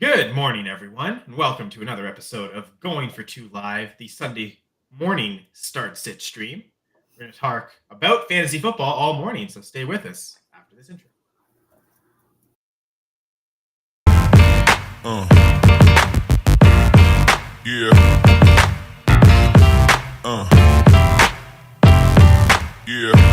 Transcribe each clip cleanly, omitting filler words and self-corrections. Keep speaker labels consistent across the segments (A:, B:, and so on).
A: Good morning, everyone, and welcome to another episode of Going for Two Live, the Sunday morning start-sit stream. We're going to talk about fantasy football all morning, so stay with us after this intro.
B: Yeah. Yeah.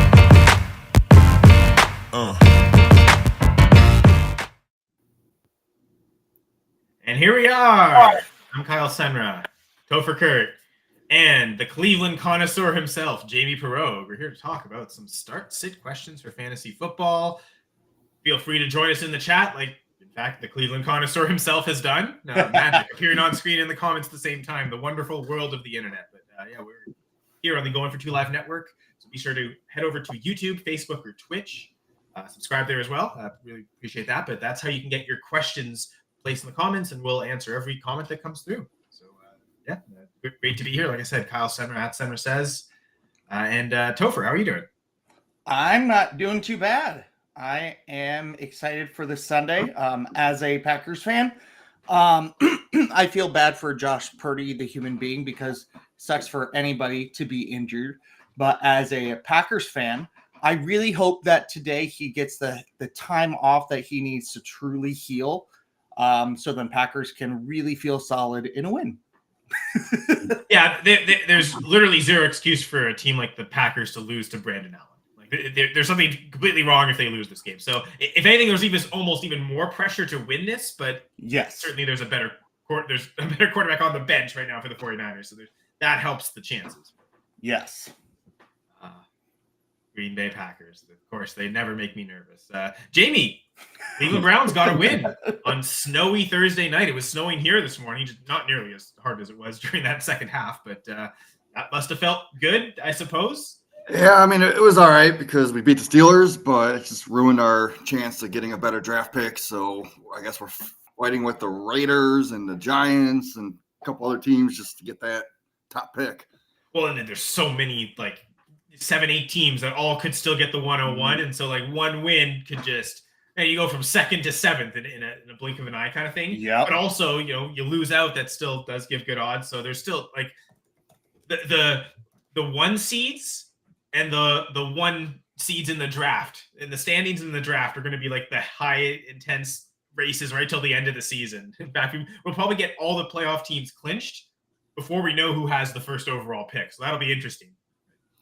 A: And here we are. I'm Kyle Senra, Topher Kurt, and the Cleveland connoisseur himself, Jamie Perog. We're here to talk about some start-sit questions for fantasy football. Feel free to join us in the chat, like, in fact, the Cleveland connoisseur himself has done. Magic appearing on screen in the comments at the same time. The wonderful world of the internet. But we're here on the Going for Two Live network. So be sure to head over to YouTube, Facebook, or Twitch. Subscribe there as well. Really appreciate that. But that's how you can get your questions placed in the comments, and we'll answer every comment that comes through. So, great to be here. Like I said, Kyle Senra at Senra Says. And Topher, how are you doing?
C: I'm not doing too bad. I am excited for this Sunday. As a Packers fan, I feel bad for Josh Purdy, the human being, because it sucks for anybody to be injured. But as a Packers fan, I really hope that today he gets the time off that he needs to truly heal, so then Packers can really feel solid in a win.
A: Yeah, there's literally zero excuse for a team like the Packers to lose to Brandon Allen. Like, there's something completely wrong if they lose this game. So, if anything, there's almost even more pressure to win this. But
C: yes,
A: certainly there's a better quarterback on the bench right now for the 49ers. So that helps the chances.
C: Yes.
A: Green Bay Packers. Of course, they never make me nervous. Jamie, Cleveland Browns got a win on snowy Thursday night. It was snowing here this morning, just not nearly as hard as it was during that second half, but that must have felt good, I suppose.
D: Yeah, I mean, it was all right because we beat the Steelers, but it just ruined our chance of getting a better draft pick. So I guess we're fighting with the Raiders and the Giants and a couple other teams just to get that top pick.
A: Well, and then there's so many, 7-8 teams that all could still get the 101, and so one win could just you go from second to seventh in a blink of an eye kind of thing.
C: Yeah.
A: But also, you lose out, that still does give good odds. So there's still the one seeds and the one seeds in the draft, and the standings in the draft are going to be the high intense races right till the end of the season. In fact, we'll probably get all the playoff teams clinched before we know who has the first overall pick. So that'll be interesting.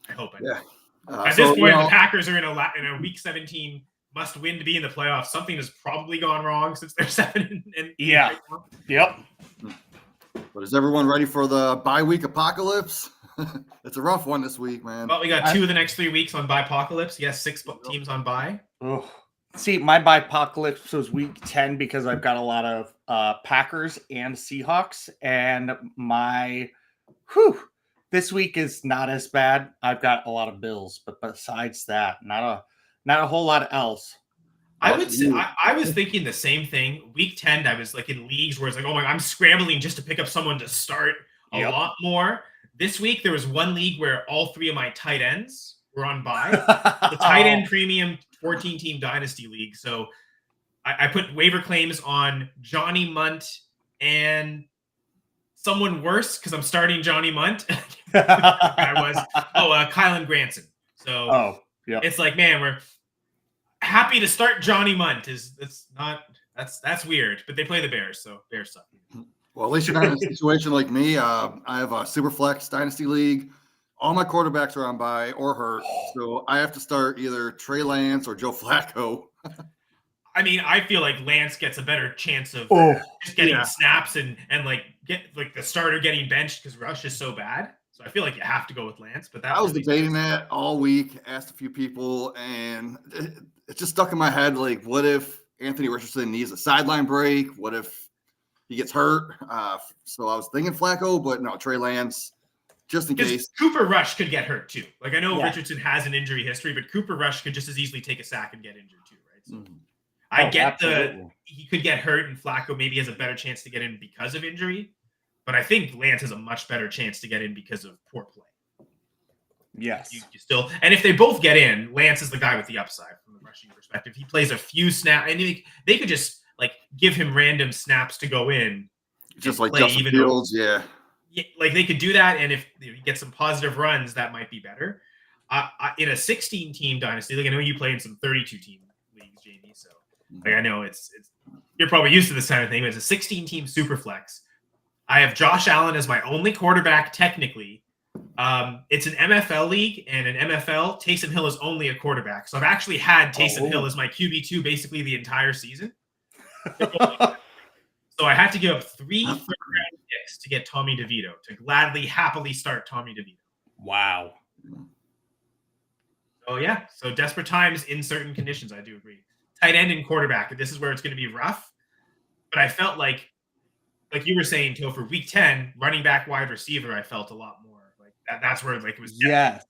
A: I hope.
D: Yeah.
A: At this point, the Packers are in a Week 17 must win to be in the playoffs. Something has probably gone wrong since they're 7 and
C: yeah.
A: Right now.
C: Yep.
D: But is everyone ready for the bye week apocalypse? It's a rough one this week, man.
A: Well, we got 2 of the next 3 weeks on bye-apocalypse. Yes, 6 teams on bye.
C: Oh. See, my bye-apocalypse was week 10 because I've got a lot of Packers and Seahawks, and this week is not as bad. I've got a lot of Bills, but besides that, not a whole lot else.
A: I would say I was thinking the same thing. Week 10, I was in leagues where it's oh my God, I'm scrambling just to pick up someone to start a lot more. This week, there was one league where all 3 of my tight ends were on bye. The tight end premium 14-team dynasty league. So I put waiver claims on Johnny Munt and someone worse because I'm starting Johnny Munt. Kylan Granson. So it's man, we're happy to start Johnny Munt. That's weird, but they play the Bears, so Bears suck.
D: Well, at least you're not in a situation like me. I have a Superflex Dynasty League. All my quarterbacks are on bye or hurt, so I have to start either Trey Lance or Joe Flacco.
A: I mean, I feel like Lance gets a better chance of just getting snaps and get the starter getting benched because Rush is so bad. So I feel like you have to go with Lance. But
D: I was debating that all week. Asked a few people, and it just stuck in my head. What if Anthony Richardson needs a sideline break? What if he gets hurt? So I was thinking Flacco, but no, Trey Lance, just in case.
A: Cooper Rush could get hurt too. I know Richardson has an injury history, but Cooper Rush could just as easily take a sack and get injured too, right? So I get he could get hurt, and Flacco maybe has a better chance to get in because of injury, but I think Lance has a much better chance to get in because of poor play.
C: Yes.
A: You still, and if they both get in, Lance is the guy with the upside from the rushing perspective. He plays a few snaps, and they could just like give him random snaps to go in.
D: Just like Justin Fields, yeah.
A: Like they could do that, and if you get some positive runs, that might be better. In a 16-team dynasty, like I know you play in some 32-team leagues, Jamie. So like I know it's you're probably used to this kind of thing. But it's a 16-team super flex. I have Josh Allen as my only quarterback technically. It's an MFL league, and an MFL, Taysom Hill is only a quarterback. So I've actually had Taysom Hill as my QB2 basically the entire season. So I had to give up 3 third-round picks to get Tommy DeVito, to gladly, happily start Tommy DeVito.
C: Wow.
A: Oh, yeah. So desperate times in certain conditions, I do agree. Tight end and quarterback, this is where it's going to be rough. But I felt like you were saying, Topher, week 10, running back, wide receiver, I felt a lot more. Like that's where like it was.
C: Yes,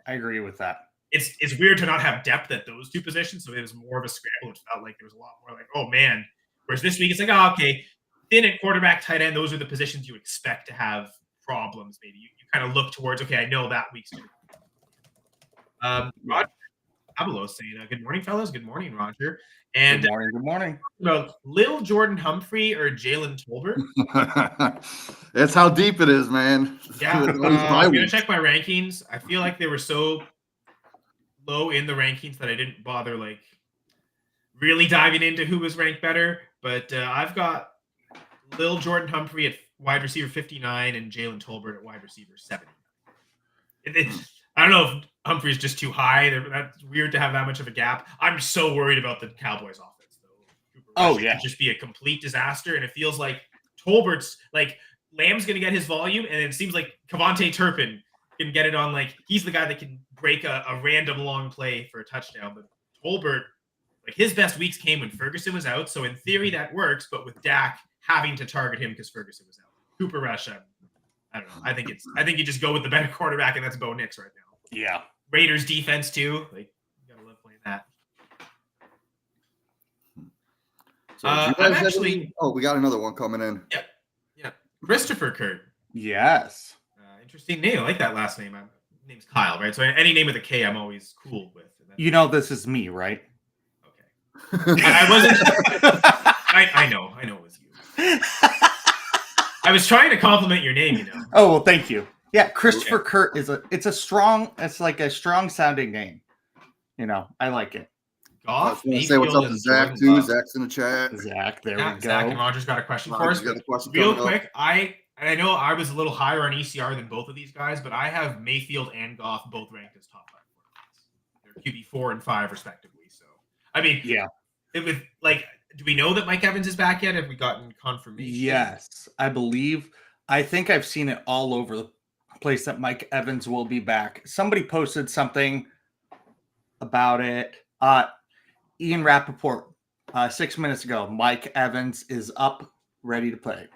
C: I agree with that.
A: It's weird to not have depth at those 2 positions, so it was more of a scramble. It felt like there was a lot more like, oh, man. Whereas this week, it's like, oh, okay, thin at quarterback, tight end, those are the positions you expect to have problems. Maybe you kind of look towards, okay, I know that week's going to be. Roger Abelo saying, good morning, fellas. Good morning, Roger. And
C: good morning.
A: About Lil Jordan Humphrey or Jalen Tolbert?
D: That's how deep it is, man.
A: Yeah, I'm going to check my rankings. I feel like they were so low in the rankings that I didn't bother, like, really diving into who was ranked better. But I've got Lil Jordan Humphrey at wide receiver 59 and Jalen Tolbert at wide receiver 70. I don't know if Humphrey's just too high. That's weird to have that much of a gap. I'm so worried about the Cowboys offense, though.
C: Oh, yeah.
A: It could just be a complete disaster. And it feels like Tolbert's, like, Lamb's going to get his volume. And it seems like Kevontae Turpin can get it on, like, he's the guy that can break a random long play for a touchdown. But Tolbert, like, his best weeks came when Ferguson was out. So in theory, that works. But with Dak having to target him because Ferguson was out. Cooper Rush, I don't know. I think you just go with the better quarterback, and that's Bo Nix right now.
C: Yeah.
A: Raiders defense too. Like, you gotta love playing that.
D: So I'm actually. We got another one coming in.
A: Yeah. Christopher Kurt.
C: Yes.
A: Interesting name. I like that last name. My name's Kyle, right? So any name with a K, I'm always cool with.
C: You know, this is me, right?
A: Okay. I wasn't. I know it was you. I was trying to compliment your name, you know.
C: Oh, well, thank you. Yeah, Christopher Kurt it's like a strong sounding name. You know, I like it.
A: Goff,
D: say what's up to Zach too. Zach's in the chat.
C: Zach, there we go.
A: Zach and Roger's got a question for us. Real quick, I know I was a little higher on ECR than both of these guys, but I have Mayfield and Goff both ranked as top 5 quarterbacks. They're QB 4 and 5 respectively. So I mean, yeah, it was like. Do we know that Mike Evans is back yet? Have we gotten confirmation?
C: Yes, I think I've seen it all over the place that Mike Evans will be back. Somebody posted something about it. Ian Rappaport, 6 minutes ago. Mike Evans is up, ready to play.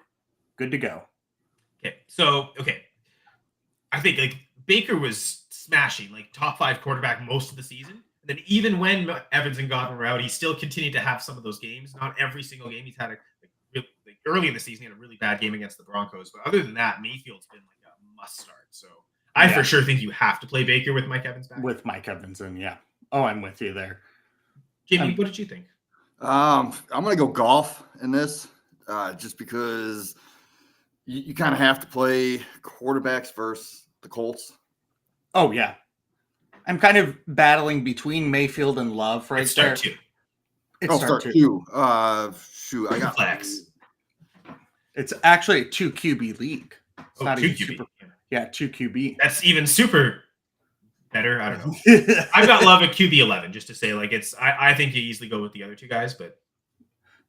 C: Good to go.
A: Okay, so, I think, like, Baker was smashing, like, top 5 quarterback most of the season. And then even when Evans and Godwin were out, he still continued to have some of those games. Not every single game. He's had early in the season, he had a really bad game against the Broncos. But other than that, Mayfield's been like a must start. So I for sure think you have to play Baker with Mike Evans back.
C: With Mike Evans, and yeah. Oh, I'm with you there.
A: Jimmy, what did you think?
D: I'm going to go Goff in this, just because you kind of have to play quarterbacks versus the Colts.
C: Oh, yeah. I'm kind of battling between Mayfield and Love right
A: start there. 2.
C: It's
D: start 2. I got
A: flex.
C: It's actually a 2 QB league. It's not
A: 2
C: even
A: QB.
C: Super. Yeah, 2 QB.
A: That's even super better. I don't know. I've got Love at QB 11 just to say, like, it's. I think you easily go with the other 2 guys, but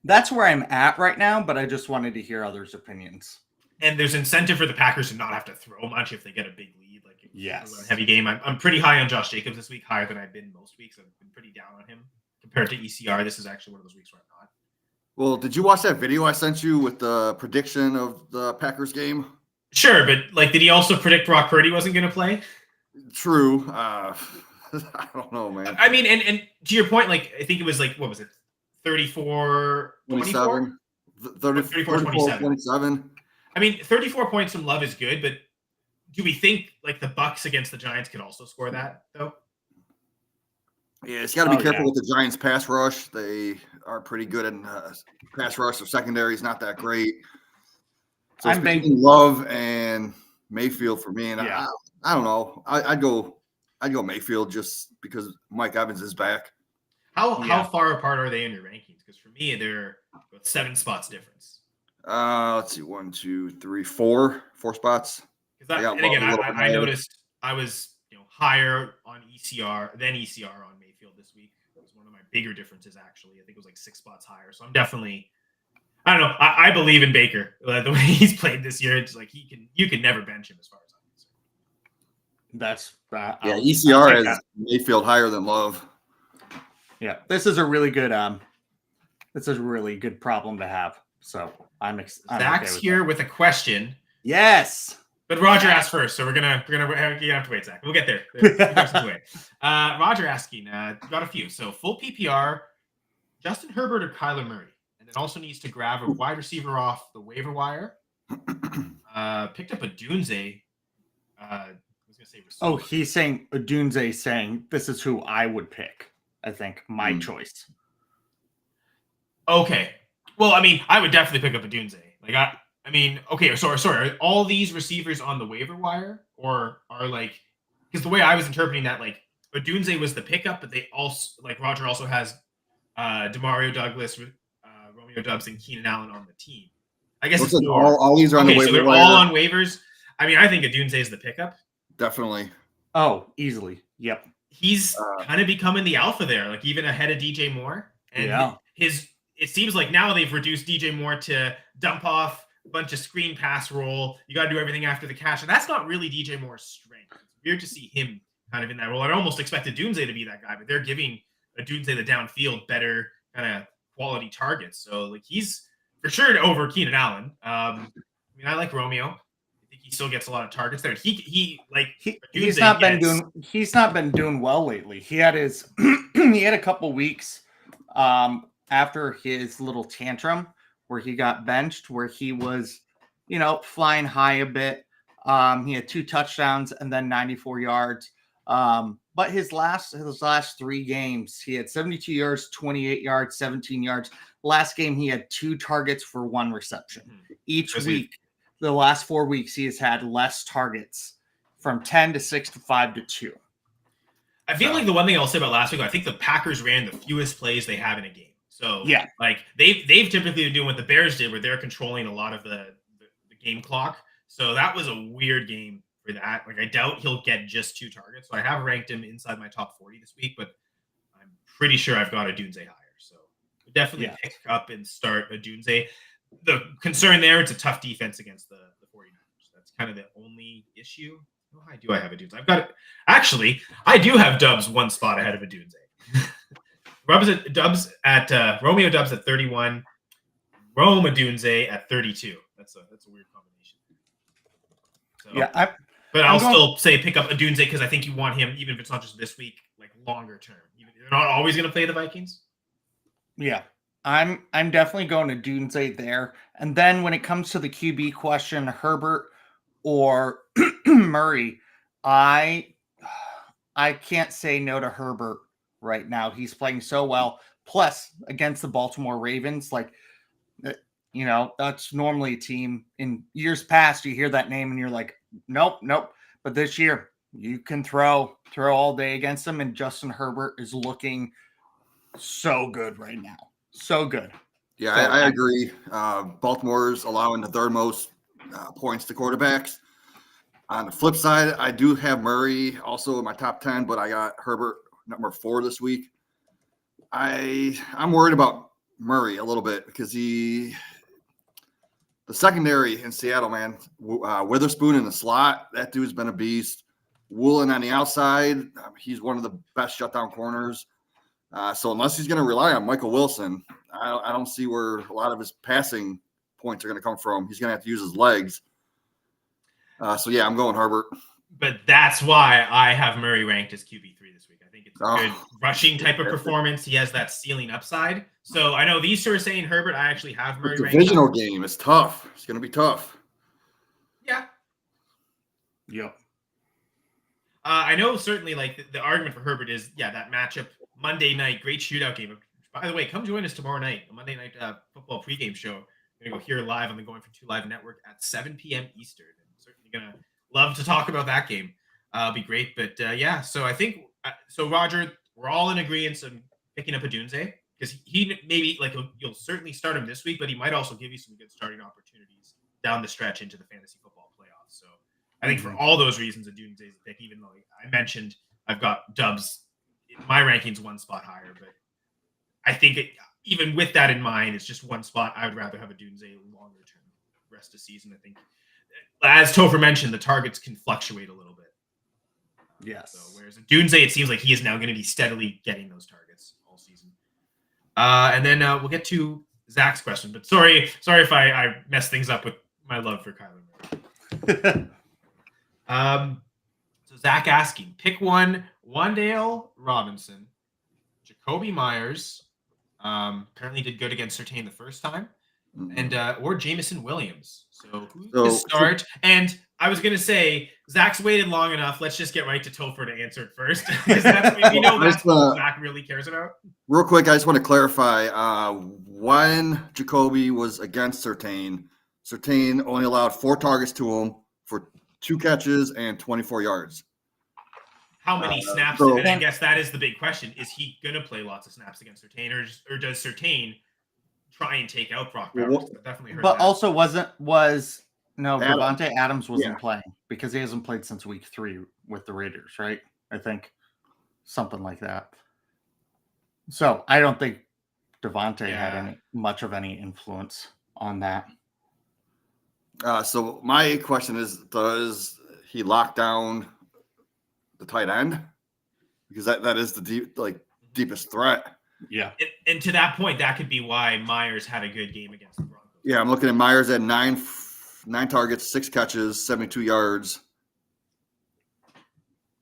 C: that's where I'm at right now. But I just wanted to hear others' opinions.
A: And there's incentive for the Packers to not have to throw much if they get a big lead.
C: Yes.
A: Heavy game. I'm pretty high on Josh Jacobs this week, higher than I've been most weeks. I've been pretty down on him compared to ECR. This is actually one of those weeks where I'm not.
D: Well, did you watch that video I sent you with the prediction of the Packers game?
A: Sure, but like, did he also predict Brock Purdy wasn't going to play?
D: True. I don't know, man.
A: I mean, and to your point, like, I think it was like, what was it? 34,
D: 27? 34, 27.
A: I mean, 34 points from Love is good, but do we think like the Bucs against the Giants could also score that though?
D: Yeah, it's got to be careful with the Giants' pass rush. They are pretty good in pass rush. Their secondary is not that great. So it's between Love and Mayfield for me. And I don't know. I'd go Mayfield just because Mike Evans is back.
A: How far apart are they in your rankings? Because for me, they're 7 spots difference.
D: Let's see, 1, 2, 3, 4 spots.
A: I noticed I was higher on ECR than ECR on Mayfield this week. It was one of my bigger differences, actually. I think it was like 6 spots higher. So I'm definitely, I don't know. I believe in Baker. The way he's played this year, it's like you can never bench him as far as I'm concerned.
D: ECR has Mayfield higher than Love.
C: Yeah, this is a really good problem to have. So
A: Zach's here with a question.
C: Yes.
A: But Roger asked first, so we're gonna have to wait, Zach. We'll get there. Roger asking, got a few. So full PPR, Justin Herbert or Kyler Murray, and then also needs to grab a wide receiver off the waiver wire. Picked up a Dunze. I was gonna say receiver.
C: Oh, he's saying Dunze saying this is who I would pick. I think my choice.
A: Okay. Well, I mean, I would definitely pick up a Dunze. Okay, sorry. Are all these receivers on the waiver wire, or are because the way I was interpreting that, Odunze was the pickup, but they also Roger also has Demario Douglas, Romeo Doubs, and Keenan Allen on the team. I guess it's
D: all these are on the waiver wire.
A: So they're all on waivers. I mean, I think Odunze is the pickup.
D: Definitely.
C: Oh, easily. Yep.
A: He's kind of becoming the alpha there, even ahead of DJ Moore. And it seems like now they've reduced DJ Moore to dump off a bunch of screen pass roll. You got to do everything after the catch. And that's not really DJ Moore's strength. It's weird to see him kind of in that role. I'd almost expected Dunze to be that guy, but they're giving Dunze the downfield better kind of quality targets. So he's for sure over Keenan Allen. I like Romeo. I think he still gets a lot of targets there. He's not
C: been doing well lately. He had a couple weeks after his little tantrum where he got benched, where he was, flying high a bit. He had 2 touchdowns and then 94 yards. But his last 3 games, he had 72 yards, 28 yards, 17 yards. Last game, he had 2 targets for 1 reception. Each week, the last 4 weeks, he has had less targets, from 10 to 6 to 5 to 2.
A: I feel like the one thing I'll say about last week, I think the Packers ran the fewest plays they have in a game. So they've typically been doing what the Bears did, where they're controlling a lot of the game clock. So that was a weird game for that. I doubt he'll get just 2 targets. So I have ranked him inside my top 40 this week, but I'm pretty sure I've got a Dunze higher. So definitely pick up and start a Dunze. The concern there, it's a tough defense against the 49ers. That's kind of the only issue. Why do I have a Dunze? I've got it. Actually, I do have Dubs 1 spot ahead of a Dunze. Romeo Doubs at 31, Roma Dunze at 32. That's a weird combination. So, but I'll still say pick up a Dunze because I think you want him, even if it's not just this week, longer term. They're not always going to play the Vikings.
C: Yeah, I'm definitely going to Dunze there. And then when it comes to the QB question, Herbert or Murray, I can't say no to Herbert right now. He's playing so well. Plus, against the Baltimore Ravens, that's normally a team. In years past, you hear that name and you're like, nope. But this year, you can throw all day against them, and Justin Herbert is looking so good right now. So good.
D: Yeah, I agree. Baltimore's allowing the 3rd most points to quarterbacks. On the flip side, I do have Murray also in my top 10, but I got Herbert number 4 this week. I'm worried about Murray a little bit because the secondary in Seattle, man, Witherspoon in the slot, that dude's been a beast. Woolen on the outside, he's one of the best shutdown corners. So unless he's going to rely on Michael Wilson, I don't see where a lot of his passing points are going to come from. He's going to have to use his legs. I'm going Herbert.
A: But that's why I have Murray ranked as QB3 this week. I think it's a good rushing type of performance. He has that ceiling upside. So I know these two are saying Herbert. I actually have Murray ranked.
D: Divisional game is tough. It's going to be tough.
A: Yeah.
C: Yep.
A: I know certainly the argument for Herbert is, that matchup Monday night, great shootout game. By the way, come join us tomorrow night, the Monday night football pregame show. We're going to go here live on the Going for Two Live network at 7 p.m. Eastern. I'm certainly going to love to talk about that game. It'll be great. But yeah, so I think, so Roger, we're all in agreement on picking up Odunze because he maybe, like, you'll certainly start him this week, but he might also give you some good starting opportunities down the stretch into the fantasy football playoffs. So I think for all those reasons, Odunze is a pick, even though I mentioned I've got Dubs, my ranking's one spot higher, but I think even with that in mind, it's just one spot. I would rather have Odunze longer term rest of season. I think, as Topher mentioned, the targets can fluctuate a little bit.
C: Yes.
A: So whereas Odunze, it seems like he is now going to be steadily getting those targets all season. And then we'll get to Zach's question. But sorry if I messed things up with my love for Kyler Murray. So Zach asking, pick one: Wan'Dale Robinson, Jacoby Myers. Apparently did good against Surtain the first time, and or Jameson Williams. So who's to start? And I was gonna say Zach's waited long enough. Let's just get right to Topher to answer it first, because that's what Zach really cares about.
D: Real quick, I just want to clarify when Jacoby was against Surtain only allowed 4 targets to him for 2 catches and 24 yards.
A: How many snaps? And I guess that is the big question. Is he going to play lots of snaps against Surtain, or does Surtain try and take out Brock Bowers? Definitely heard
C: but
A: that.
C: also Davante Adams wasn't playing because he hasn't played since week 3 with the Raiders, right? I think something like that. So I don't think Davante had much of any influence on that.
D: So my question is, does he lock down the tight end? Because that is the deepest threat.
C: Yeah.
A: And to that point, that could be why Myers had a good game against the Broncos.
D: Yeah, I'm looking at Myers at 9 targets, 6 catches, 72 yards.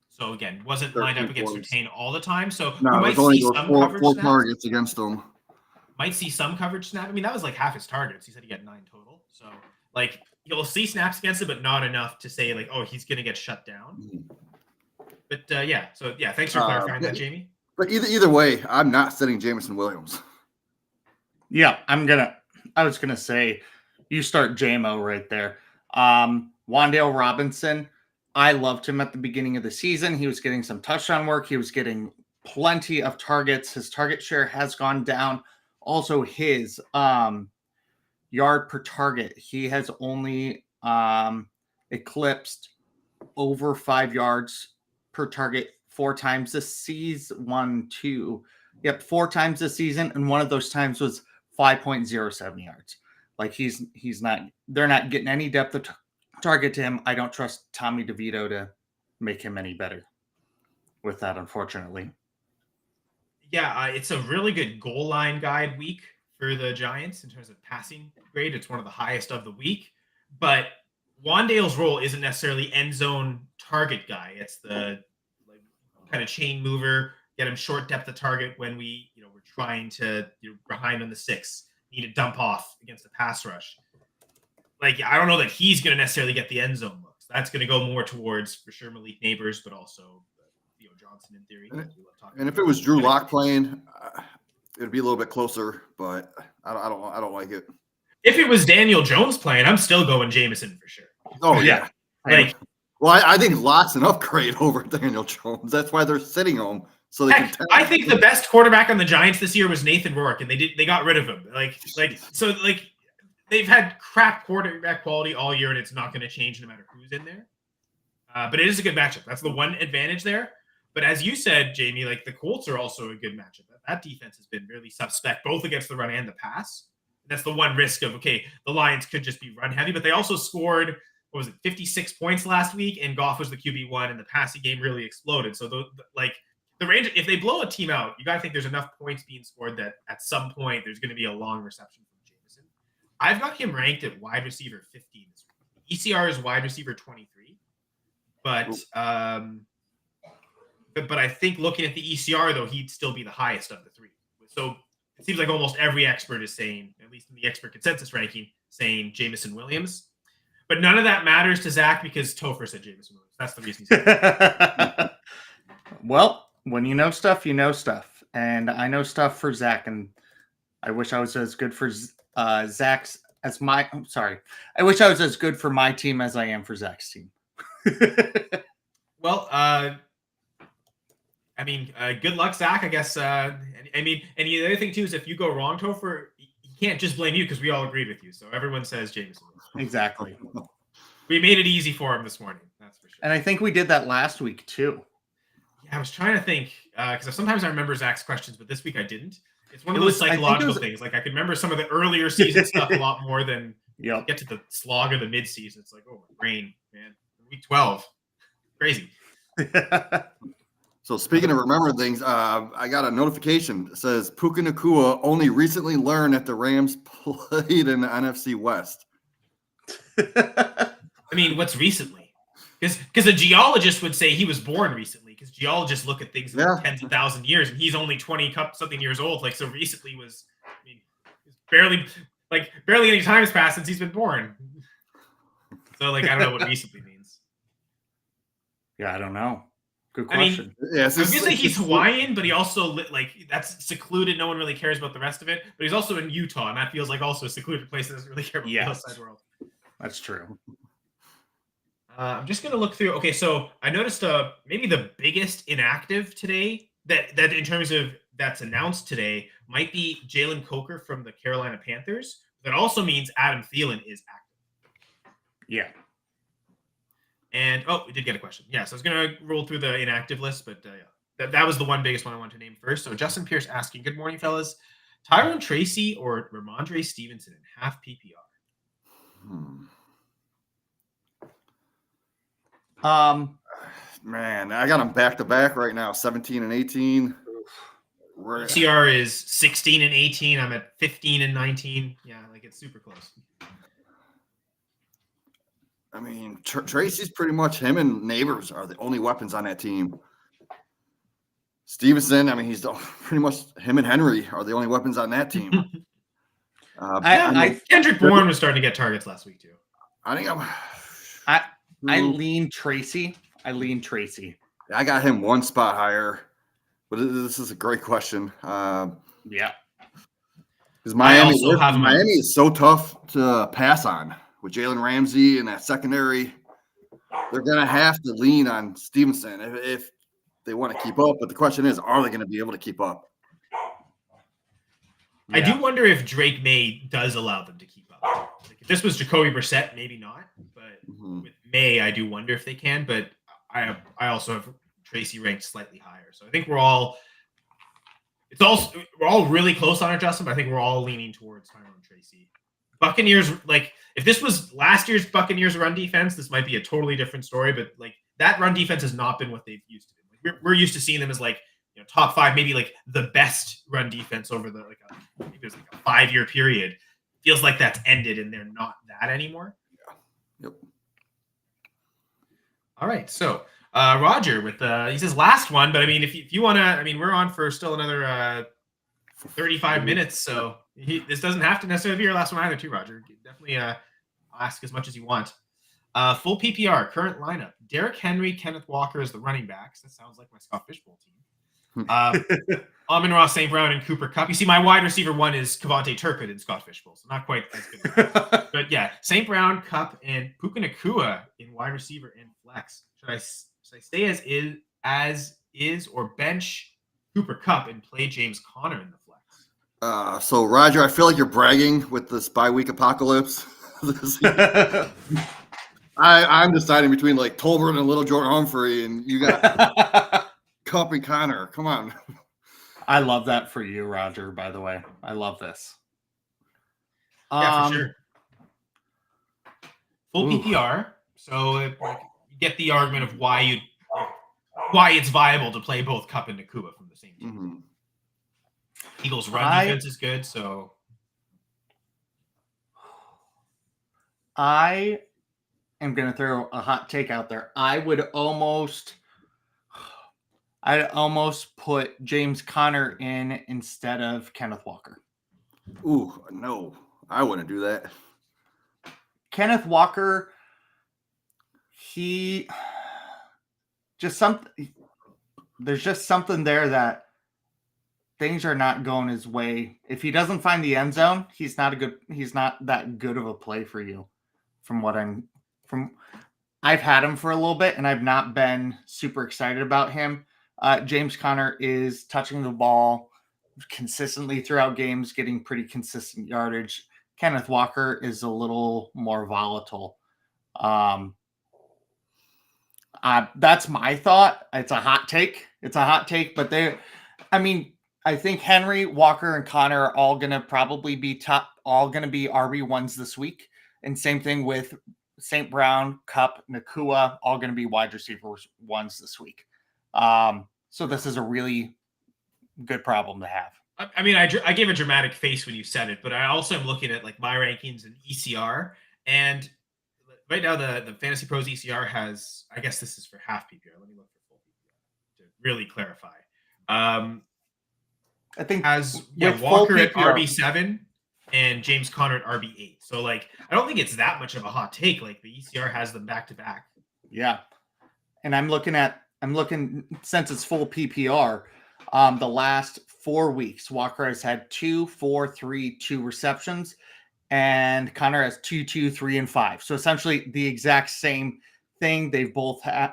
A: So again, wasn't lined up against Surtain all the time. So
D: no,
A: we might see some coverage
D: four targets against him.
A: Might see some coverage snap. I mean, that was like half his targets. He said he got 9 total. So like you'll see snaps against it, but not enough to say like, oh, he's gonna get shut down. Mm-hmm. But thanks for clarifying that, Jamie.
D: But either way, I'm not sitting Jameson Williams.
C: Yeah, I was gonna say you start JMO right there. Wan'Dale Robinson, I loved him at the beginning of the season. He was getting some touchdown work. He was getting plenty of targets. His target share has gone down. Also, his yard per target, he has only eclipsed over 5 yards per target 4 times this season. 4 times this season, and one of those times was 5.07 yards. Like they're not getting any depth of target to him. I don't trust Tommy DeVito to make him any better with that, unfortunately.
A: Yeah, it's a really good goal line guide week for the Giants in terms of passing grade. It's one of the highest of the week, but Wan'Dale's role isn't necessarily end zone target guy. It's the kind of chain mover, get him short depth of target when we're trying to behind on the 6, need to dump off against the pass rush. Like, I don't know that he's going to necessarily get the end zone looks. That's going to go more towards, for sure, Malik Neighbors, but also Theo Johnson in theory.
D: And if it was Drew Lock playing, it'd be a little bit closer, but I don't like it.
A: If it was Daniel Jones playing, I'm still going Jameson for sure.
D: Oh, yeah. Well, I think Lock's an upgrade over Daniel Jones. That's why they're sitting him. So they can
A: I think the best quarterback on the Giants this year was Nathan Rourke, and they got rid of him. They've had crap quarterback quality all year, and it's not going to change no matter who's in there. But it is a good matchup. That's the one advantage there. But as you said, Jamie, like the Colts are also a good matchup. That defense has been really suspect, both against the run and the pass. That's the one risk of, the Lions could just be run heavy, but they also scored, 56 points last week, and Goff was the QB1, and the passing game really exploded. So the range, if they blow a team out, you got to think there's enough points being scored that at some point there's going to be a long reception from Jameson. I've got him ranked at wide receiver 15 this week. ECR is wide receiver 23, but I think looking at the ECR though, he'd still be the highest of the 3. So it seems like almost every expert is saying, at least in the expert consensus ranking, saying Jameson Williams. But none of that matters to Zach because Topher said Jameson Williams. That's the reason he's saying.
C: Well, when you know stuff, you know stuff. and I know stuff for Zach, and I wish I was as good for Zach's as my. I'm sorry. I wish I was as good for my team as I am for Zach's team.
A: Well, good luck, Zach. I guess. And the other thing too is if you go wrong, Topher, he can't just blame you because we all agreed with you. So everyone says Jameson.
C: Exactly.
A: We made it easy for him this morning. That's for sure.
C: And I think we did that last week too.
A: Yeah, I was trying to think because sometimes I remember Zach's questions, but this week I didn't. It's one of those psychological things. Like I could remember some of the earlier season stuff a lot more than get to the slog of the mid-season. It's like, oh, my brain, man. Week 12. Crazy.
D: So speaking of remembering things, I got a notification that says Puka Nacua only recently learned that the Rams played in the NFC West.
A: I mean, what's recently? Because a geologist would say he was born recently, because geologists look at things in tens of thousand years, and he's only 20-something years old. Like, so recently was, I mean, barely any time has passed since he's been born. So, like, I don't know what recently means.
C: Yeah, I don't know. Good question.
A: I mean, I was gonna say he's Hawaiian, but he also that's secluded. No one really cares about the rest of it. But he's also in Utah, and that feels like also a secluded place that doesn't really care about the outside world.
C: That's true.
A: I'm just gonna look through. Okay, so I noticed maybe the biggest inactive today that in terms of that's announced today might be Jalen Coker from the Carolina Panthers. That also means Adam Thielen is active.
C: Yeah.
A: And we did get a question. Yeah, so I was gonna roll through the inactive list, but that was the one biggest one I wanted to name first. So Justin Pierce asking, "Good morning, fellas. Tyrone Tracy or Ramondre Stevenson in half PPR?"
D: Man, I got them back to back right now, 17 and 18.
A: CR is 16 and 18. I'm at 15 and 19. Yeah, like it's super close.
D: I mean, Tracy's pretty much him and Neighbors are the only weapons on that team. Stevenson, I mean, he's pretty much him and Henry are the only weapons on that team.
A: Kendrick Bourne was starting to get targets last week too.
D: I think
C: I lean Tracy.
D: I got him one spot higher, but this is a great question.
C: Yeah,
D: because Miami is so tough to pass on with Jalen Ramsey and that secondary. They're gonna have to lean on Stevenson if they want to keep up. But the question is, are they going to be able to keep up?
A: Yeah. I do wonder if Drake May does allow them to keep up. Like if this was Jacoby Brissett, maybe not. But with May, I do wonder if they can. But I also have Tracy ranked slightly higher. So I think we're all really close on it, Justin. But I think we're all leaning towards Tyrone Tracy. Buccaneers, like if this was last year's Buccaneers run defense, this might be a totally different story. But like that run defense has not been what they've used to be. We're used to seeing them as like top 5, maybe like the best run defense over the maybe there's like a 5-year period. Feels like that's ended and they're not that anymore.
D: Yeah. Yep.
A: All right, so Roger with he says last one, but I mean if you want to, I mean we're on for still another 35 minutes, so this doesn't have to necessarily be your last one either, too, Roger. Definitely ask as much as you want. Full PPR, current lineup. Derrick Henry, Kenneth Walker as the running backs. That sounds like my Scott Fishbowl team. Amon-Ra St. Brown and Cooper Kupp. You see, my wide receiver one is Kavontae Turpin and Scott Fishbowl, so not quite as good. But yeah, St. Brown, Kupp, and Puka Nacua in wide receiver and flex. Should I stay as is or bench Cooper Kupp and play James Conner in the flex?
D: So Roger, I feel like you're bragging with this bye-week apocalypse. I'm deciding between like Tolbert and Little Jordan Humphrey, and you got Kupp and Connor. Come on.
C: I love that for you, Roger, by the way. I love this.
A: Yeah, for sure. Full PPR. So you get the argument of why it's viable to play both Kupp and Nacua from the same team.
D: Mm-hmm.
A: Eagles' run defense is good, so
C: I am going to throw a hot take out there. I'd almost put James Conner in instead of Kenneth Walker.
D: Ooh, no, I wouldn't do that.
C: Kenneth Walker, there's just something there that things are not going his way. If he doesn't find the end zone, he's not that good of a play for you. I've had him for a little bit and I've not been super excited about him. James Conner is touching the ball consistently throughout games, getting pretty consistent yardage. Kenneth Walker is a little more volatile. That's my thought. It's a hot take. But I think Henry, Walker, and Connor are all going to probably be RB1s this week. And same thing with St. Brown, Kupp, Nakua, all going to be wide receivers ones this week. So this is a really good problem to have.
A: I mean, I gave a dramatic face when you said it, but I also am looking at like my rankings in ECR, and right now the Fantasy Pros ECR has, I guess this is for half PPR. Let me look for full PPR to really clarify. I
C: think
A: has Walker at RB7 and James Conner at RB8. So like, I don't think it's that much of a hot take. Like the ECR has them back to back.
C: Yeah, and I'm looking since it's full PPR. The last 4 weeks, Walker has had 2, 4, 3, 2 receptions, and Connor has 2, 2, 3, and 5. So essentially the exact same thing. They've both had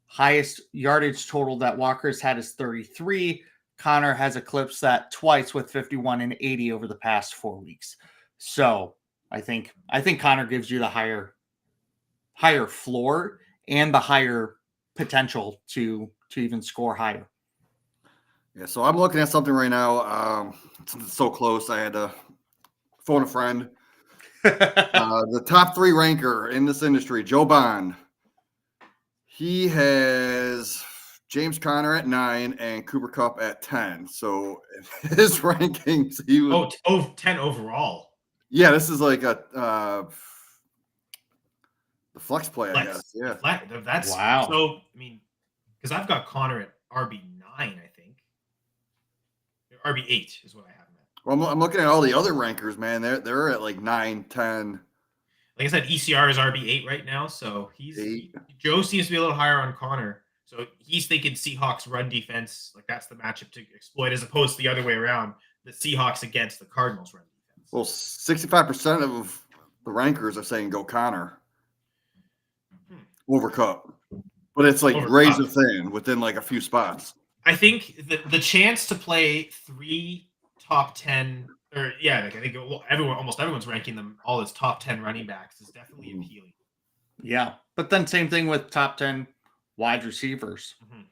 C: highest yardage total that Walker's had is 33. Connor has eclipsed that twice with 51 and 80 over the past 4 weeks. So I think Connor gives you the higher floor and the higher potential to even score higher.
D: Yeah, so I'm looking at something right now. Since it's so close, I had to phone a friend. The top 3 ranker in this industry, Joe Bond. He has James Conner at 9 and Cooper Kupp at 10. So his rankings, he was
A: 10 overall.
D: Yeah, this is like a the flex play, I guess. Yeah,
A: that's
C: wow.
A: So I mean, because I've got Connor at RB9, I think. RB8 is what I have him at.
D: Well, I'm looking at all the other rankers, man. They're at like 9, 10.
A: Like I said, ECR is RB8 right now, so Joe seems to be a little higher on Connor. So he's thinking Seahawks run defense, like that's the matchup to exploit, as opposed to the other way around, the Seahawks against the Cardinals run defense.
D: Well, 65% of the rankers are saying go Connor over Kupp, but it's like razor thin within like a few spots.
A: I think the chance to play 3 top 10, or I think almost everyone's ranking them all as top 10 running backs is definitely appealing.
C: Yeah, but then same thing with top 10 wide receivers. Mm-hmm.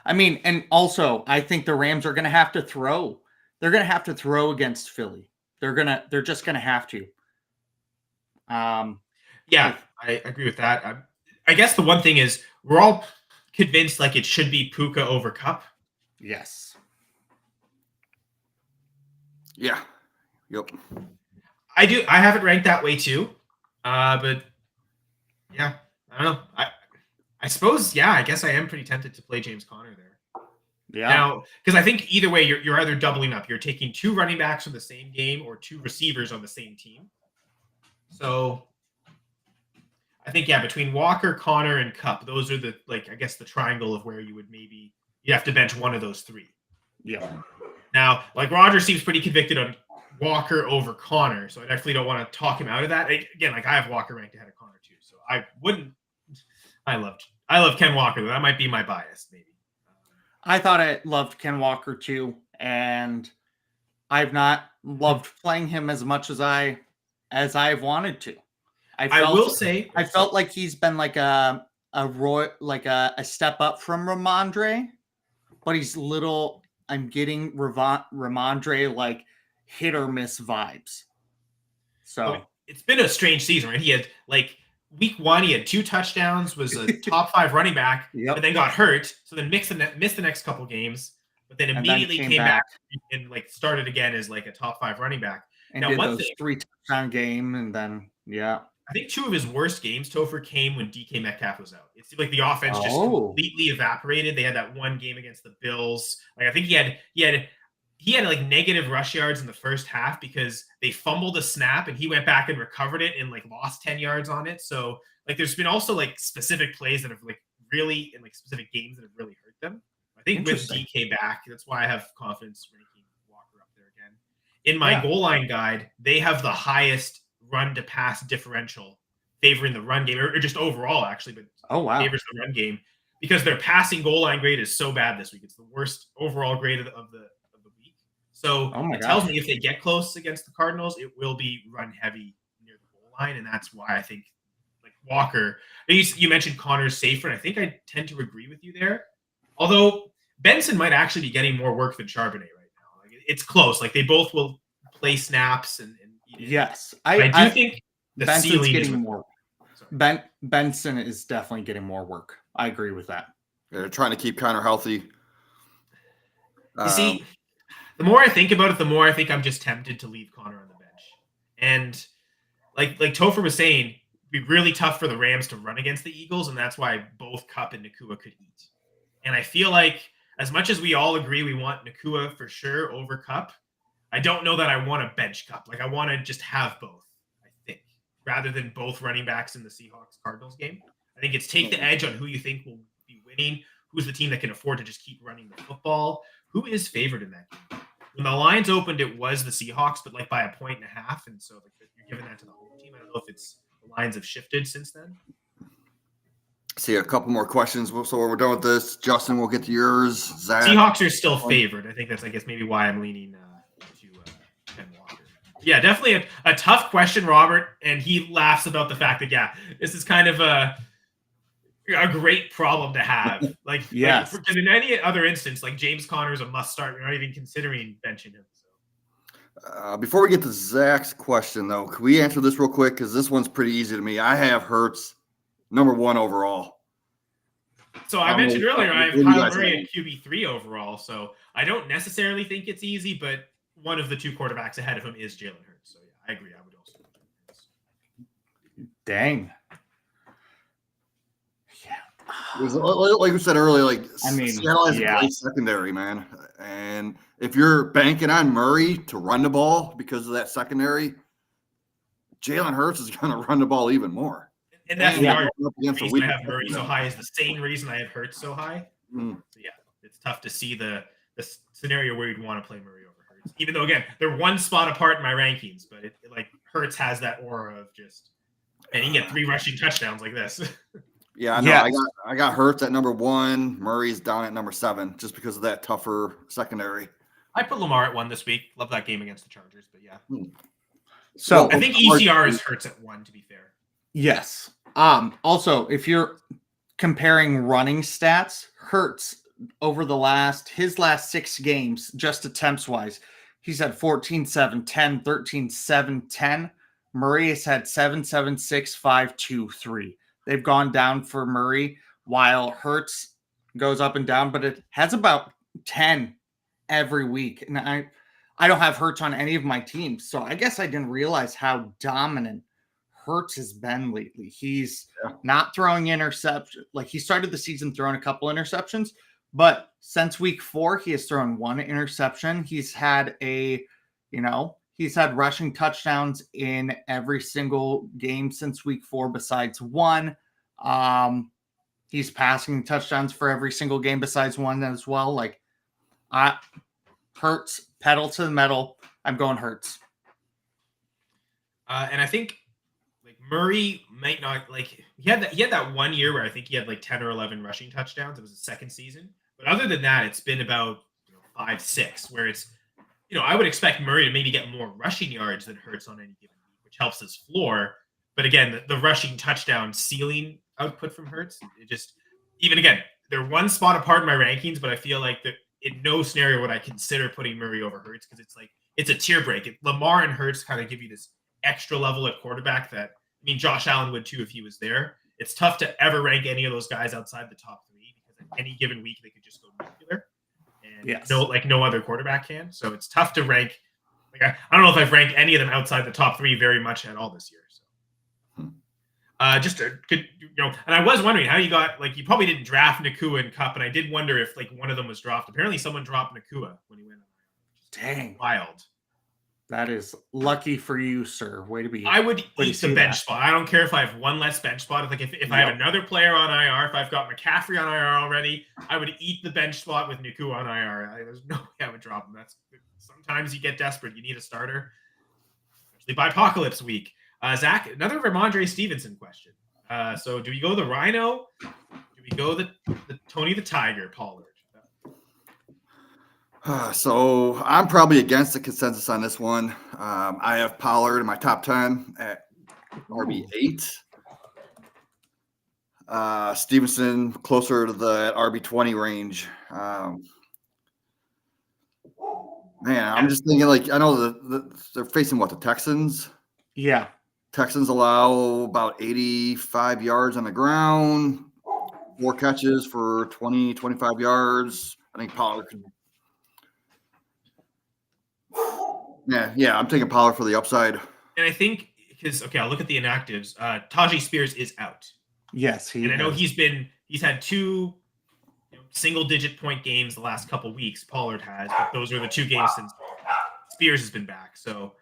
C: I mean, and also I think the Rams are going to have to throw. They're going to have to throw against Philly. They're just going to have to.
A: Yeah, I agree with that. I guess the one thing is we're all convinced like it should be Puka over Kupp.
C: Yes.
D: Yeah. Yep.
A: I do. I have it ranked that way too. But yeah, I don't know. I suppose, I guess I am pretty tempted to play James Conner there.
C: Yeah.
A: Now, because I think either way, you're either doubling up. You're taking 2 running backs from the same game or 2 receivers on the same team. So I think, between Walker, Connor, and Kupp, those are the, I guess the triangle of where you have to bench one of those 3.
C: Yeah.
A: Now, Roger seems pretty convicted on Walker over Connor, so I definitely don't want to talk him out of that. Again, I have Walker ranked ahead of Connor too, so I wouldn't. I love Ken Walker, though. That might be my bias, maybe.
C: I thought I loved Ken Walker too, and I've not loved playing him as much as I've wanted to. I felt like he's been like a step up from Ramondre, but he's little. I'm getting Ramondre like hit or miss vibes. So
A: it's been a strange season, right? He had week 1, he had 2 touchdowns, was a top 5 running back, but then got hurt. So then missed the next couple games, but then immediately came back and started again as a top 5 running back.
C: And now, did those 3 touchdown game, and then
A: I think 2 of his worst games, Topher, came when DK Metcalf was out. It seemed like the offense just completely evaporated. They had that one game against the Bills. I think he had negative rush yards in the first half because they fumbled a snap and he went back and recovered it and lost 10 yards on it. So there's been also specific plays that have really in specific games that have really hurt them. I think with
C: Interesting.
A: DK back, that's why I have confidence ranking Walker up there again. In my goal line guide, they have the highest run to pass differential favoring the run game, or just overall actually, but favors the run game because their passing goal line grade is so bad this week. It's the worst overall grade of the week. So it tells me if they get close against the Cardinals, it will be run heavy near the goal line, and that's why I think like Walker. You mentioned Connor's safer, and I think I tend to agree with you there. Although Benson might actually be getting more work than Charbonnet right now. Like it's close. Like they both will play snaps and
C: yes,
A: I do think the
C: Benson's
A: ceiling
C: getting
A: is
C: more. Benson is definitely getting more work. I agree with that.
D: Yeah, they're trying to keep Connor healthy.
A: You see, the more I think about it, the more I think I'm just tempted to leave Connor on the bench. And like Topher was saying, it'd be really tough for the Rams to run against the Eagles, and that's why both Kupp and Nacua could eat. And I feel like as much as we all agree we want Nacua for sure over Kupp, I don't know that I want to bench Kupp. Like I want to just have both, I think, rather than both running backs in the Seahawks-Cardinals game. I think it's take the edge on who you think will be winning, who's the team that can afford to just keep running the football, who is favored in that game. When the lines opened, it was the Seahawks, but like by 1.5, and so like you're giving that to the home team. I don't know if it's the lines have shifted since then.
D: See a couple more questions. So we're done with this. Justin, we'll get to yours. Zach.
A: Seahawks are still favored. I think that's, I guess, maybe why I'm leaning to Ken Walker. Yeah, definitely a tough question, Robert. And he laughs about the fact that, this is kind of a great problem to have. Like,
C: yes.
A: Because in any other instance, like James Conner is a must start. We're not even considering benching him. So.
D: Before we get to Zach's question, though, can we answer this real quick? Because this one's pretty easy to me. I have Hurts number 1 overall.
A: So I mentioned earlier, I have Kyle Murray at QB3 overall. So I don't necessarily think it's easy, but one of the two quarterbacks ahead of him is Jalen Hurts. So I agree. I would also.
C: Dang.
D: Like we said earlier, Seattle has a great secondary, man. And if you're banking on Murray to run the ball because of that secondary, Jalen Hurts is going to run the ball even more.
A: And that's the argument. The reason I have Murray so high is the same reason I have Hurts so high. So it's tough to see the scenario where you'd want to play Murray over Hurts. Even though, again, they're one spot apart in my rankings, but Hurts has that aura of just, and he can get 3 rushing touchdowns like this.
D: Yeah, no, I got Hurts at number 1. Murray's down at number 7 just because of that tougher secondary.
A: I put Lamar at 1 this week. Love that game against the Chargers, but yeah.
C: So
A: I think ECR is Hurts at 1, to be fair.
C: Yes. Also, if you're comparing running stats, Hurts over his last 6 games, just attempts wise, he's had 14, 7, 10, 13, 7, 10. Murray has had 7, 7, 6, 5, 2, 3. They've gone down for Murray while Hurts goes up and down, but it has about 10 every week. And I don't have Hurts on any of my teams, so I guess I didn't realize how dominant Hurts has been lately. He's not throwing interceptions. Like he started the season throwing a couple interceptions, but since week 4, he has thrown 1 interception. He's had he's had rushing touchdowns in every single game since week 4 besides 1. He's passing touchdowns for every single game besides 1 as well. Like Hurts, pedal to the metal. I'm going Hurts.
A: And I think Murray might not he had that 1 year where I think he had 10 or 11 rushing touchdowns. It was his second season. But other than that, it's been about 5, 6 where it's I would expect Murray to maybe get more rushing yards than Hurts on any given week, which helps his floor. But again, the rushing touchdown ceiling output from Hurts, it just they're one spot apart in my rankings, but I feel like that in no scenario would I consider putting Murray over Hurts because it's a tier break. Lamar and Hurts kind of give you this extra level at quarterback that Josh Allen would too if he was there. It's tough to ever rank any of those guys outside the top 3 because at any given week they could just go nuclear, and no other quarterback can. So it's tough to rank. I don't know if I've ranked any of them outside the top 3 very much at all this year. So and I was wondering how you got you probably didn't draft Nacua and Kupp, and I did wonder if one of them was dropped. Apparently, someone dropped Nacua when he went.
C: Dang,
A: wild.
C: That is lucky for you, sir. Way to be.
A: I would
C: way to
A: eat the
C: see
A: bench
C: that.
A: spot. I don't care if I have one less bench spot. Like if I have another player on IR, if I've got McCaffrey on IR already, I would eat the bench spot with Nuku on IR. There's no way I would drop him. Sometimes you get desperate. You need a starter, especially by Apocalypse Week. Zach, another Ramondre Stevenson question. So do we go the Rhino? Do we go the Tony the Tiger Pollard?
D: So I'm probably against the consensus on this one. I have Pollard in my top 10 at RB8. Stevenson closer to the RB20 range. Man, I'm just thinking, like, I know they're facing the Texans.
C: Yeah.
D: Texans allow about 85 yards on the ground, 4 catches for 20, 25 yards. I think Pollard could. Yeah, I'm taking Pollard for the upside.
A: And I think I'll look at the inactives. Tajay Spears is out.
C: Yes,
A: I know he's had 2 single-digit point games the last couple weeks. Pollard has, but those are the 2 games since Spears has been back. So,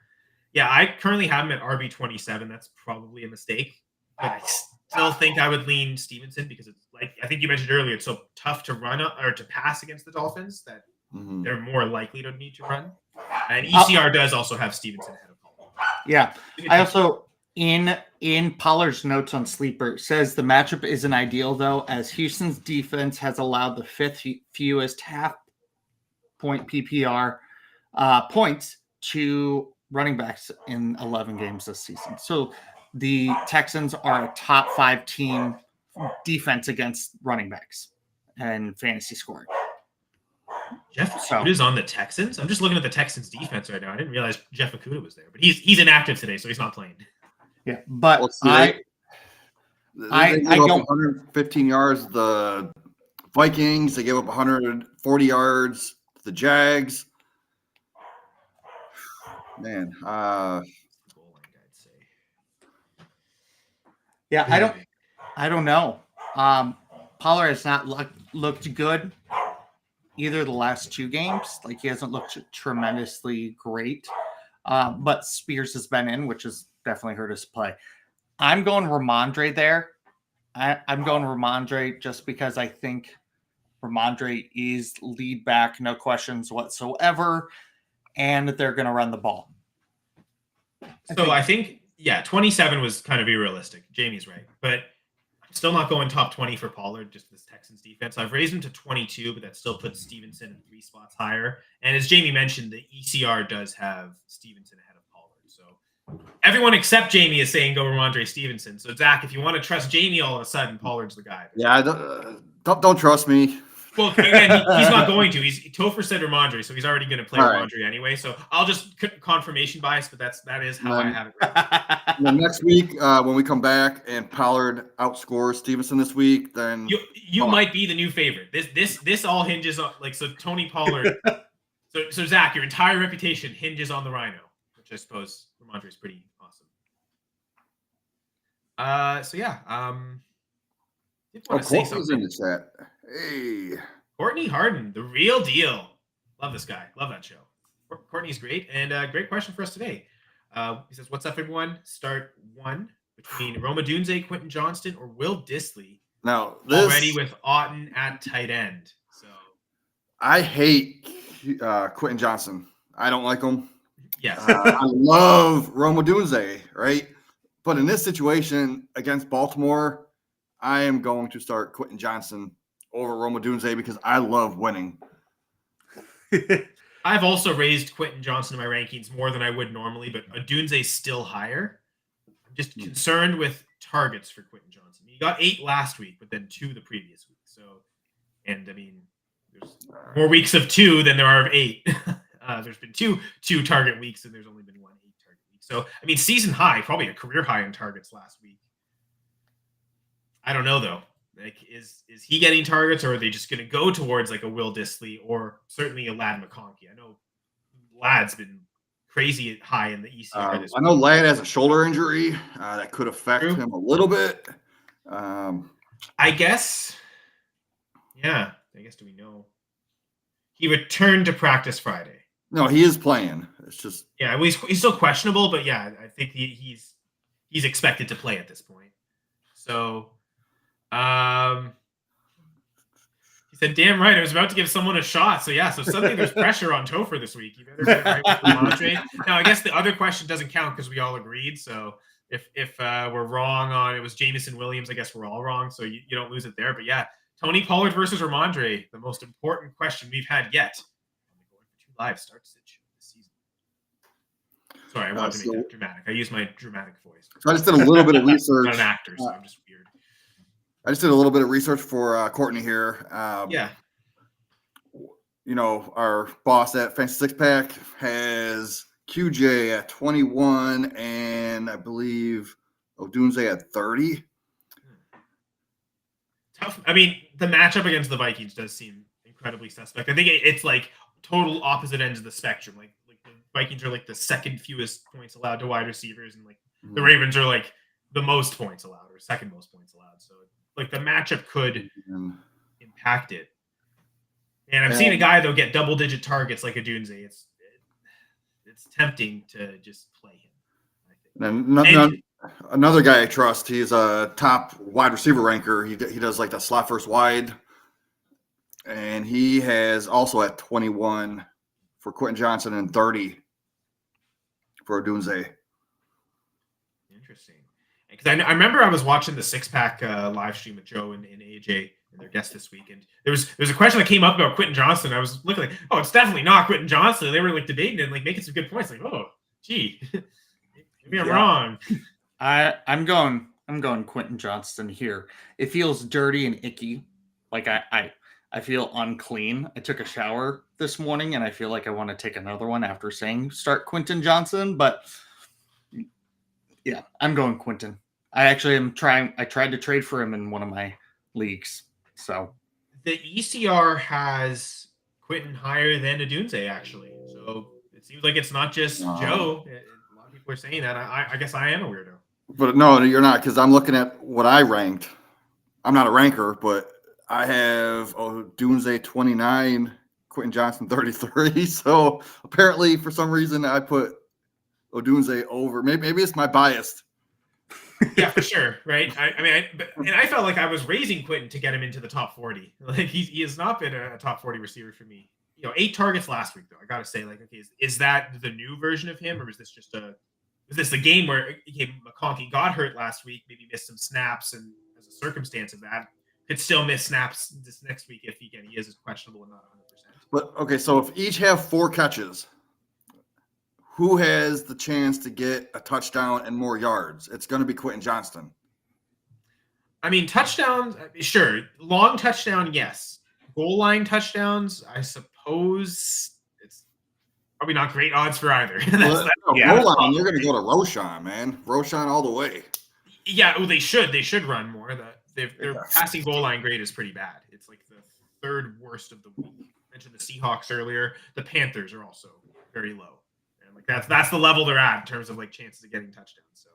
A: yeah, I currently have him at RB27. That's probably a mistake, but I still think I would lean Stevenson because it's like I think you mentioned earlier. It's so tough to run or to pass against the Dolphins that they're more likely to need to run. And ECR does also have Stevenson ahead of Pollard.
C: Yeah, I also in Pollard's notes on Sleeper says the matchup isn't ideal though, as Houston's defense has allowed the 5th fewest half-point PPR points to running backs in 11 games this season. So the Texans are a top 5 team defense against running backs and fantasy scoring.
A: Jeff Okuda's on the Texans. I'm just looking at the Texans defense right now. I didn't realize Jeff Okuda was there, but he's inactive today, so he's not playing.
C: Yeah, but
D: they gave up 115 yards. The Vikings, they gave up 140 yards. The Jags. Man,
C: yeah, I don't know. Pollard has not looked good either the last 2 games. Like he hasn't looked tremendously great. But Spears has been in, which has definitely hurt his play. I'm going Ramondre there. I'm going Ramondre just because I think Ramondre is lead back, no questions whatsoever, and they're going to run the ball.
A: I think 27 was kind of realistic. Jamie's right, but I'm still not going top 20 for Pollard, just this Texans defense. I've raised him to 22, but that still puts Stevenson 3 spots higher. And as Jamie mentioned, the ECR does have Stevenson ahead of Pollard. So everyone except Jamie is saying go Ramondre Stevenson. So Zach, if you want to trust Jamie, all of a sudden Pollard's the guy.
D: Yeah, don't trust me.
A: Well, again, he's not going to. Topher said Ramondre, so he's already going to play Ramondre anyway. So I'll just confirmation bias, but that is how I have it. Right.
D: Next week, when we come back and Pollard outscores Stevenson this week, then
A: you might be the new favorite. This all hinges on Tony Pollard. so Zach, your entire reputation hinges on the Rhino, which I suppose Ramondre is pretty awesome.
D: Courtney's in the chat. Hey,
A: Courtney Harden, the real deal. Love this guy. Love that show. Courtney's great, and great question for us today. He says, "What's up, everyone? Start 1 between Roma Dunze, Quentin Johnston, or Will Dissly.
D: Now
A: already with Otten at tight end." So
D: I hate Quentin Johnston. I don't like him.
A: Yes,
D: I love Roma Dunze, right? But in this situation against Baltimore, I am going to start Quentin Johnston over Roma Dunze because I love winning.
A: I've also raised Quentin Johnston in my rankings more than I would normally, but Dunze is still higher. I'm just concerned with targets for Quentin Johnston. He got 8 last week, but then 2 the previous week. So, and I mean, there's more weeks of 2 than there are of 8. There's been two target weeks, and there's only been 1 8 target week. So, I mean, season high, probably a career high in targets last week. I don't know though. Like, is he getting targets, or are they just going to go towards like a Will Dissly or certainly a Ladd McConkey? I know Ladd's been crazy high in the ECR.
D: I know Ladd has a shoulder injury that could affect him a little bit.
A: I guess. Yeah, I guess. Do we know? He returned to practice Friday.
D: No, he is playing. It's just
A: Yeah, he's still questionable, but yeah, I think he's expected to play at this point. So, he said, "Damn right, I was about to give someone a shot." So yeah, so suddenly there's pressure on Topher this week. You better get right with Ramondre. Now, I guess the other question doesn't count because we all agreed. So if we're wrong on it was Jamison Williams, I guess we're all wrong. So you don't lose it there. But yeah, Tony Pollard versus Ramondre, the most important question we've had yet. Going for 2 live starts this season. Sorry, I wanted to make that dramatic. I use my dramatic voice.
D: So I just did a little bit of research.
A: I'm not an actor, so I'm just weird.
D: I just did a little bit of research for Courtney here.
A: Yeah.
D: Our boss at Fancy Six Pack has QJ at 21, and I believe Odunze at 30.
A: Tough. I mean, the matchup against the Vikings does seem incredibly suspect. I think it's like total opposite ends of the spectrum. Like the Vikings are like the second fewest points allowed to wide receivers, and like the Ravens are like the most points allowed or second most points allowed. So like the matchup could impact it. And I'm seeing a guy though get double-digit targets like Odunze. It's tempting to just play him. I think.
D: Another guy I trust. He's a top wide receiver ranker. He does like the slot first wide, and he has also at 21 for Quentin Johnson and 30 for Odunze.
A: Interesting. Because I remember I was watching the Six Pack live stream with Joe and AJ and their guest this week, and there's a question that came up about Quentin Johnson. I was looking like, oh, it's definitely not Quentin Johnson. They were like debating and like making some good points. Like, oh, gee, maybe I'm wrong.
C: I'm going Quentin Johnston here. It feels dirty and icky. Like I feel unclean. I took a shower this morning and I feel like I want to take another one after saying start Quentin Johnson, but yeah, I'm going Quentin. I tried to trade for him in one of my leagues. So
A: the ECR has Quentin higher than Odunze actually. So it seems like it's not just Joe. A lot of people are saying that. I guess I am a weirdo.
D: But no, you're not, because I'm looking at what I ranked. I'm not a ranker, but I have Odunze 29, Quentin Johnson 33. So apparently, for some reason, I put Odunze over. Maybe it's my bias.
A: Yeah, for sure, right? I felt like I was raising Quentin to get him into the top 40. Like he has not been a top 40 receiver for me. 8 targets last week though. I gotta say, like, okay, is that the new version of him, or is this just the game where McConkey got hurt last week, maybe missed some snaps, and as a circumstance of that, could still miss snaps this next week if he is questionable and not 100%.
D: But okay, so if each have 4 catches, who has the chance to get a touchdown and more yards? It's going to be Quentin Johnston.
A: I mean, touchdowns, sure. Long touchdown, yes. Goal line touchdowns, I suppose it's probably not great odds for either.
D: Goal line, they're going to go to Roshan, man. Roshan all the way.
A: Yeah, they should. They should run more. Their passing goal line grade is pretty bad. It's like the 3rd worst of the week. I mentioned the Seahawks earlier. The Panthers are also very low. Like that's the level they're at in terms of like chances of getting touchdowns. So,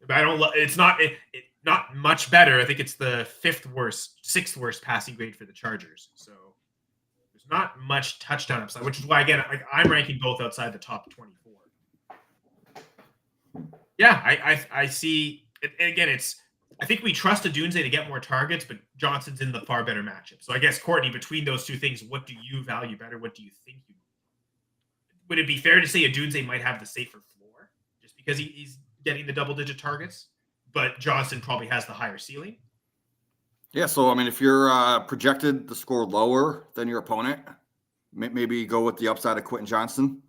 A: but I don't. It's not much better. I think it's the 6th worst passing grade for the Chargers. So there's not much touchdown upside, which is why again, like I'm ranking both outside the top 24. Yeah, I see. Again, I think we trust Odunze to get more targets, but Johnson's in the far better matchup. So I guess Courtney, between those two things, what do you value better? What do you think you? Would it be fair to say Odunze might have the safer floor just because he's getting the double-digit targets, but Johnson probably has the higher ceiling?
D: Yeah, so, I mean, if you're projected to score lower than your opponent, maybe go with the upside of Quentin Johnson.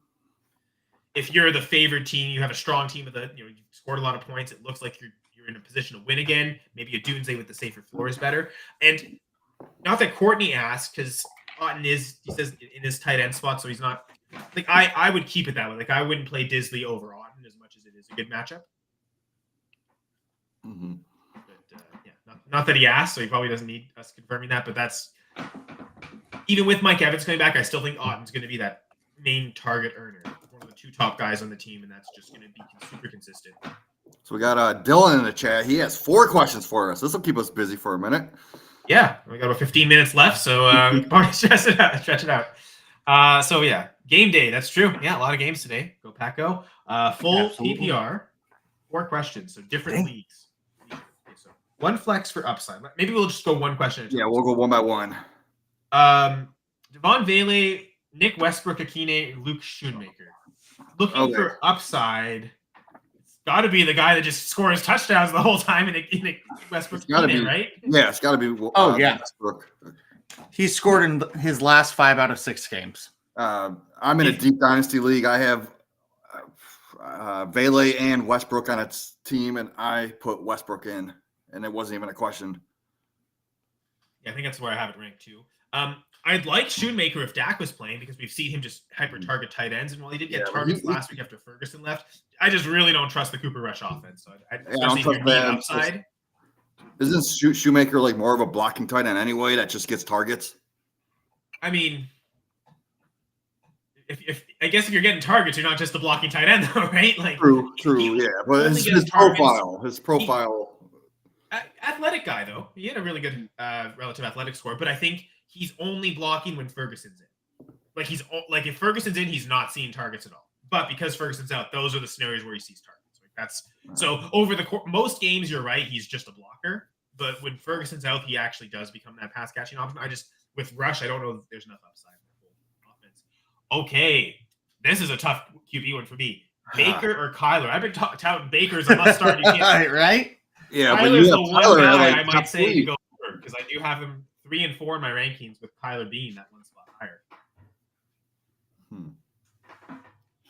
A: If you're the favored team, you have a strong team you scored a lot of points, it looks like you're in a position to win again. Maybe Odunze with the safer floor is better. And not that Courtney asked, because Otten he says, in his tight end spot, so he's not. Like I would keep it that way. Like I wouldn't play Disley over Otten as much as it is a good matchup.
D: Mm-hmm.
A: But not that he asked, so he probably doesn't need us confirming that. But that's even with Mike Evans coming back, I still think Otten's going to be that main target earner, one of the 2 top guys on the team, and that's just going to be super consistent.
D: So we got Dylan in the chat. He has 4 questions for us. This will keep us busy for a minute.
A: Yeah, we got about 15 minutes left, so we can probably stretch it out. So yeah, game day. That's true. Yeah, a lot of games today. Go Pack Go. Full
C: Absolutely.
A: PPR. 4 questions. So different
C: Dang.
A: leagues. Okay, so one flex for upside. Maybe we'll just go one question at a
D: Yeah,
A: time.
D: we'll go one by one.
A: Devon Vele, Nick Westbrook-Akine, Luke Schoonmaker. Looking
D: Okay.
A: for upside. It's got to be the guy that just scores touchdowns the whole time in a Westbrook-Akine, right?
D: Yeah, it's got to be.
C: Oh, yeah.
D: Westbrook.
C: He scored in his last 5 out of 6 games.
D: I'm in a deep dynasty league. I have Vele and Westbrook on its team, and I put Westbrook in, and it wasn't even a question.
A: Yeah, I think that's where I have it ranked too. I'd like Schoonmaker if Dak was playing because we've seen him just hyper target tight ends, and while he did get targets last week after Ferguson left, I just really don't trust the Cooper Rush offense. So I don't trust that upside.
D: Isn't Shoemaker like more of a blocking tight end anyway that just gets targets?
A: I mean, if I guess if you're getting targets, you're not just the blocking tight end, though, right? Like
D: true, yeah. But his profile.
A: Athletic guy though. He had a really good relative athletic score, but I think he's only blocking when Ferguson's in. Like if Ferguson's in, he's not seeing targets at all. But because Ferguson's out, those are the scenarios where he sees targets. Like that's so over the most games, you're right. He's just a blocker. But when Ferguson's out, he actually does become that pass catching option. With Rush, I don't know if there's enough upside in the whole offense. Okay, this is a tough QB one for me. Baker or Kyler? I've been touting Baker as a must start.
C: Right?
A: Yeah, Kyler's the one guy I might say to go over because I do have him 3 and 4 in my rankings, with Kyler being that one spot higher.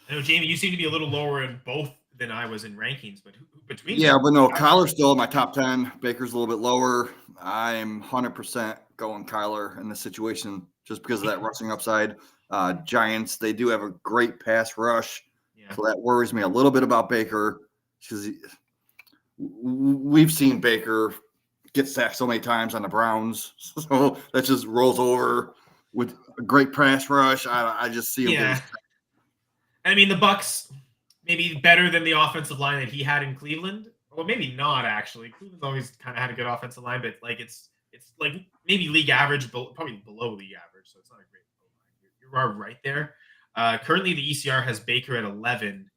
A: I know, Jamie, you seem to be a little lower in both than I was in rankings, but between
D: but no, Kyler's still in my top 10. Baker's a little bit lower. I'm 100% going Kyler in this situation just because of that rushing upside. Giants, they do have a great pass rush, so that worries me a little bit about Baker because we've seen Baker get sacked so many times on the Browns, so that just rolls over with a great pass rush. I just see him.
A: Yeah, I mean the Bucks maybe better than the offensive line that he had in Cleveland. Well, maybe not actually. Cleveland's always kind of had a good offensive line, but like it's like maybe league average, probably below league average. So it's not a great line. You are right there. Currently, the ECR has Baker at 11,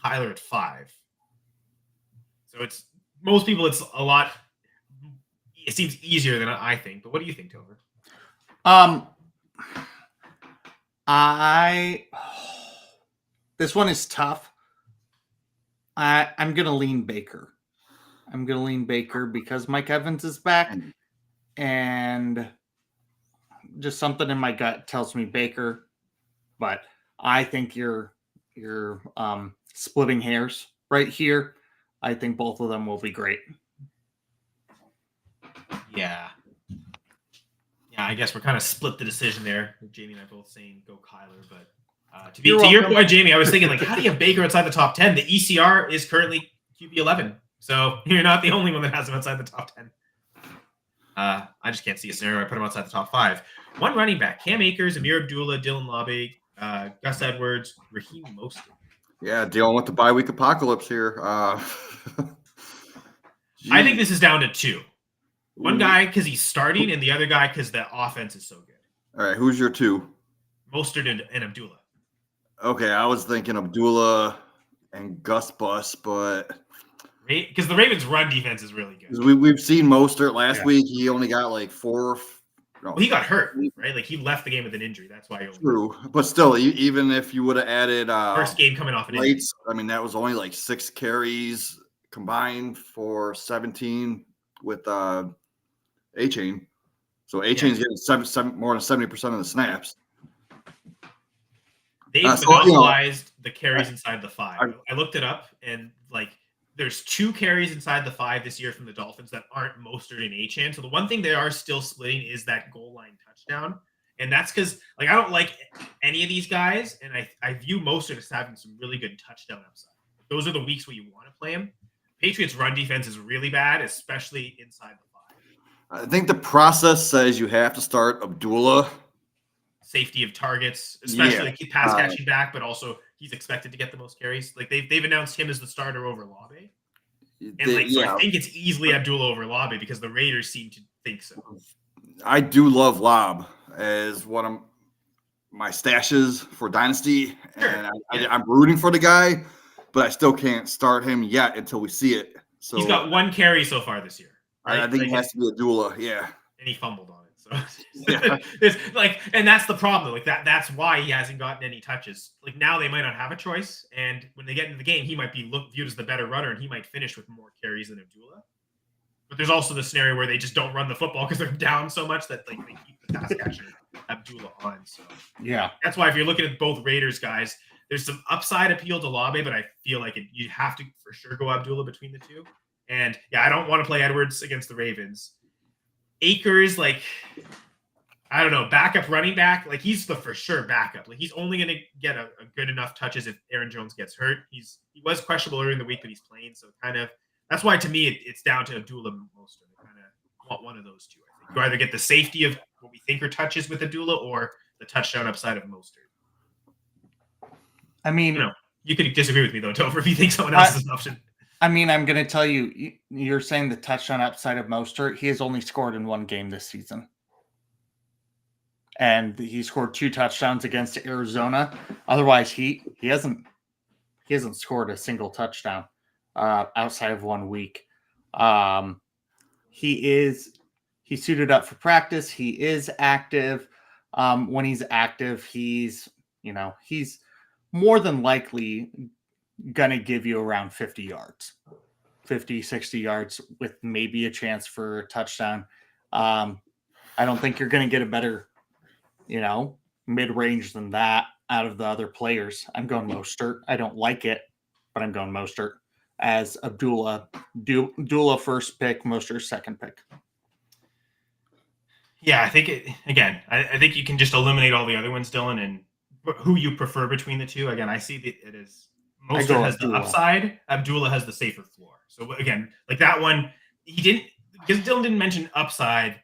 A: Kyler at 5. So it's most people. It's a lot. It seems easier than I think. But what do you think, Topher?
C: This one is tough. I'm gonna lean Baker. I'm gonna lean Baker because Mike Evans is back, and just something in my gut tells me Baker. But I think you're splitting hairs right here. I think both of them will be great.
A: Yeah, I guess we're kind of split the decision there. Jamie and I both saying go Kyler, but to your point, Jamie, I was thinking like, how do you have Baker outside the top 10? The ECR is currently QB 11, so you're not the only one that has him outside the top 10. I just can't see a scenario where I put him outside the top 5. One running back: Cam Akers, Amir Abdullah, Dylan Labe, Gus Edwards, Raheem Mostert.
D: Yeah, dealing with the bye week apocalypse here.
A: I think this is down to 2. One guy because he's starting, and the other guy because the offense is so good.
D: All right, who's your 2?
A: Mostert and Abdullah.
D: Okay, I was thinking Abdullah and Gus Bus, but
A: because the Ravens' run defense is really good.
D: We've seen Mostert last week. He only got like 4.
A: Well, he got hurt, right? Like he left the game with an injury. That's why.
D: True, but still, even if you would have added
A: first game coming off an injury,
D: I mean that was only like 6 carries combined for 17 with A-Chain. So A-Chain's getting more than 70% of the snaps.
A: They've monopolized the carries inside the 5. I looked it up, and like there's 2 carries inside the 5 this year from the Dolphins that aren't Mostert and A-Chan. So the one thing they are still splitting is that goal line touchdown. And that's because like I don't like any of these guys, and I view Mostert as having some really good touchdown upside. Those are the weeks where you want to play him. Patriots' run defense is really bad, especially inside the 5.
D: I think the process says you have to start Abdullah.
A: Safety of targets, especially like pass catching back, but also he's expected to get the most carries. Like they've announced him as the starter over Labe. And so I think it's easily Abdullah over Labe because the Raiders seem to think so.
D: I do love Lob as one of my stashes for Dynasty, and
A: Yeah.
D: I'm rooting for the guy, but I still can't start him yet until we see it. So
A: He's got 1 carry so far this year. Right?
D: I think it has to be a doula. Yeah.
A: And he fumbled on it. So
D: Yeah.
A: it's like, and that's the problem. Like that's why he hasn't gotten any touches. Like now they might not have a choice, and when they get into the game, he might be viewed as the better runner, and he might finish with more carries than Abdullah. But there's also the scenario where they just don't run the football because they're down so much that like they keep the pass catcher Abdullah on. So
C: Yeah,
A: that's why if you're looking at both Raiders guys, there's some upside appeal to Labe, but I feel like you have to for sure go Abdullah between the two. And yeah, I don't want to play Edwards against the Ravens. Akers, like, I don't know, backup running back, like he's the for sure backup. Like he's only going to get a good enough touches if Aaron Jones gets hurt. He was questionable earlier in the week, but he's playing. So kind of that's why to me it's down to Abdullah Mostert. I kind of want one of those two. I think you either get the safety of what we think are touches with Abdullah or the touchdown upside of Mostert.
C: I mean,
A: you could disagree with me though, Topher, if you think someone else is an option.
C: I mean, I'm going to tell you, you're saying the touchdown upside of Mostert. He has only scored in 1 game this season. And he scored 2 touchdowns against Arizona. Otherwise, he hasn't scored a single touchdown outside of 1 week. He's suited up for practice. He is active. When he's active, he's more than likely gonna give you around 50 yards, 50, 60 yards with maybe a chance for a touchdown. I don't think you're going to get a better, mid-range than that out of the other players. I'm going Mostert. I don't like it, but I'm going Mostert as Abdullah. Abdullah first pick, Mostert second pick.
A: Yeah, I think I think you can just eliminate all the other ones, Dylan, and who you prefer between the two. Again, I see it as Mostert has the upside. Abdullah has the safer floor. So again, like that one, he didn't, because Dylan didn't mention upside.